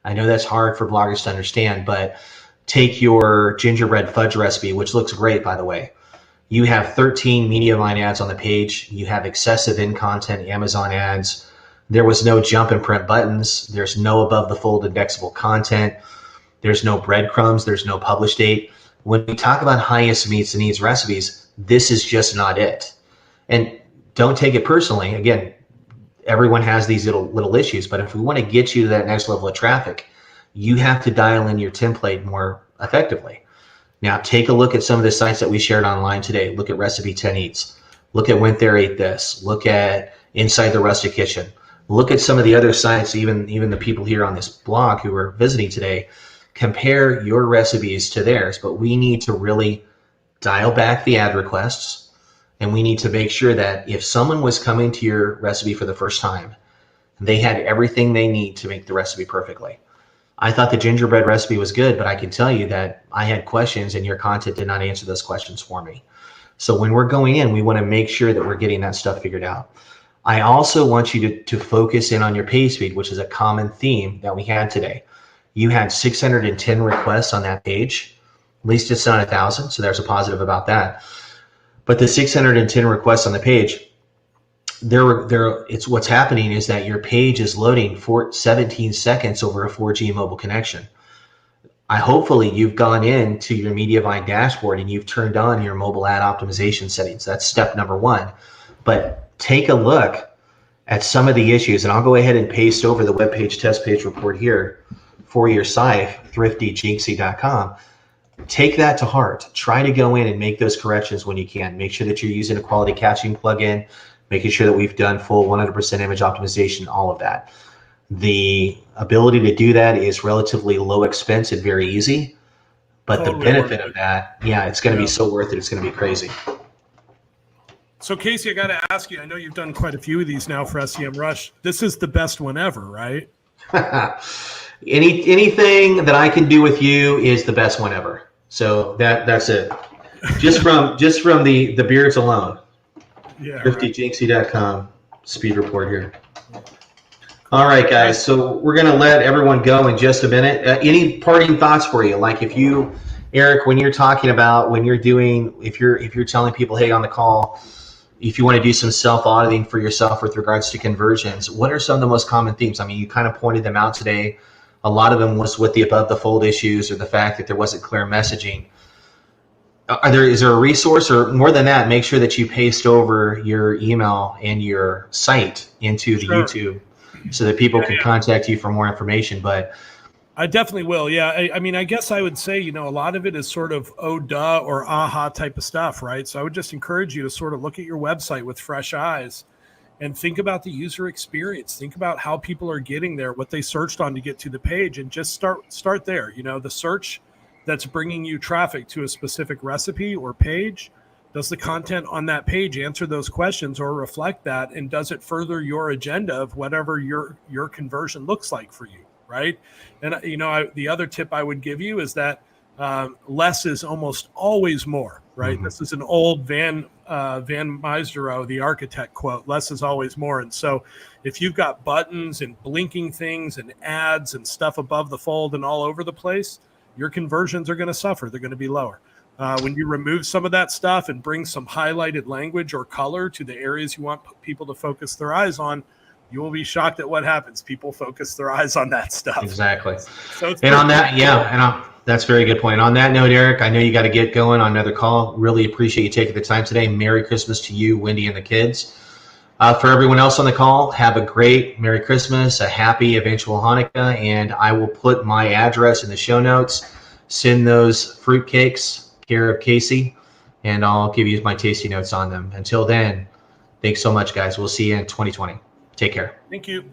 I know that's hard for bloggers to understand, but take your gingerbread fudge recipe, which looks great, by the way. You have 13 media line ads on the page. You have excessive in-content Amazon ads. There was no jump and print buttons. There's no above the fold indexable content. There's no breadcrumbs. There's no publish date. When we talk about highest meets and needs recipes, this is just not it. And don't take it personally. Again, everyone has these little issues, but if we want to get you to that next level of traffic, you have to dial in your template more effectively. Now, take a look at some of the sites that we shared online today. Look at Recipe 10 Eats. Look at Went There, Ate This. Look at Inside the Rustic Kitchen. Look at some of the other sites, even the people here on this blog who are visiting today. Compare your recipes to theirs, but we need to really dial back the ad requests, and we need to make sure that if someone was coming to your recipe for the first time, they had everything they need to make the recipe perfectly. I thought the gingerbread recipe was good, but I can tell you that I had questions and your content did not answer those questions for me. So when we're going in, we want to make sure that we're getting that stuff figured out. I also want you to focus in on your Pagespeed, which is a common theme that we had today. You had 610 requests on that page. At least it's not 1,000, so there's a positive about that. But the 610 requests on the page, it's what's happening is that your page is loading for 17 seconds over a 4G mobile connection. Hopefully you've gone into your Mediavine dashboard and you've turned on your mobile ad optimization settings. That's step number one. But take a look at some of the issues, and I'll go ahead and paste over the webpage test page report here for your site, thriftygjinxie.com. Take that to heart. Try to go in and make those corrections when you can. Make sure that you're using a quality caching plugin, making sure that we've done full 100% image optimization, all of that. The ability to do that is relatively low expense and very easy, but totally the benefit of that, it's going to be so worth it. It's going to be crazy. So Casey, I got to ask you, I know you've done quite a few of these now for SEMrush. This is the best one ever, right? Anything that I can do with you is the best one ever. So that's it. Just from the beards alone. Yeah. Thriftyjinxie.com speed report here. All right, guys. So we're gonna let everyone go in just a minute. Any parting thoughts for you? Like if you, Eric, when you're talking about if you're telling people, hey, on the call, if you want to do some self-auditing for yourself with regards to conversions, what are some of the most common themes? I mean, you kind of pointed them out today. A lot of them was with the above the fold issues or the fact that there wasn't clear messaging. Is there a resource, or more than that, make sure that you paste over your email and your site into the YouTube so that people can contact you for more information. But I definitely will. Yeah. I mean, I guess I would say, a lot of it is sort of oh, duh, or aha type of stuff, right? So I would just encourage you to sort of look at your website with fresh eyes and think about the user experience. Think about how people are getting there, what they searched on to get to the page, and just start there. The search that's bringing you traffic to a specific recipe or page. Does the content on that page answer those questions or reflect that? And does it further your agenda of whatever your conversion looks like for you, right? And the other tip I would give you is that less is almost always more, right? Mm-hmm. This is an old Van Meisderow, the architect, quote: "Less is always more." And so, if you've got buttons and blinking things and ads and stuff above the fold and all over the place, your conversions are going to suffer. They're going to be lower. When you remove some of that stuff and bring some highlighted language or color to the areas you want people to focus their eyes on, you will be shocked at what happens. People focus their eyes on that stuff. Exactly. So and on that, that's a very good point. On that note, Eric, I know you got to get going on another call. Really appreciate you taking the time today. Merry Christmas to you, Wendy, and the kids. For everyone else on the call, have a great Merry Christmas, a happy eventual Hanukkah, and I will put my address in the show notes. Send those fruitcakes, care of Casey, and I'll give you my tasty notes on them. Until then, thanks so much, guys. We'll see you in 2020. Take care. Thank you.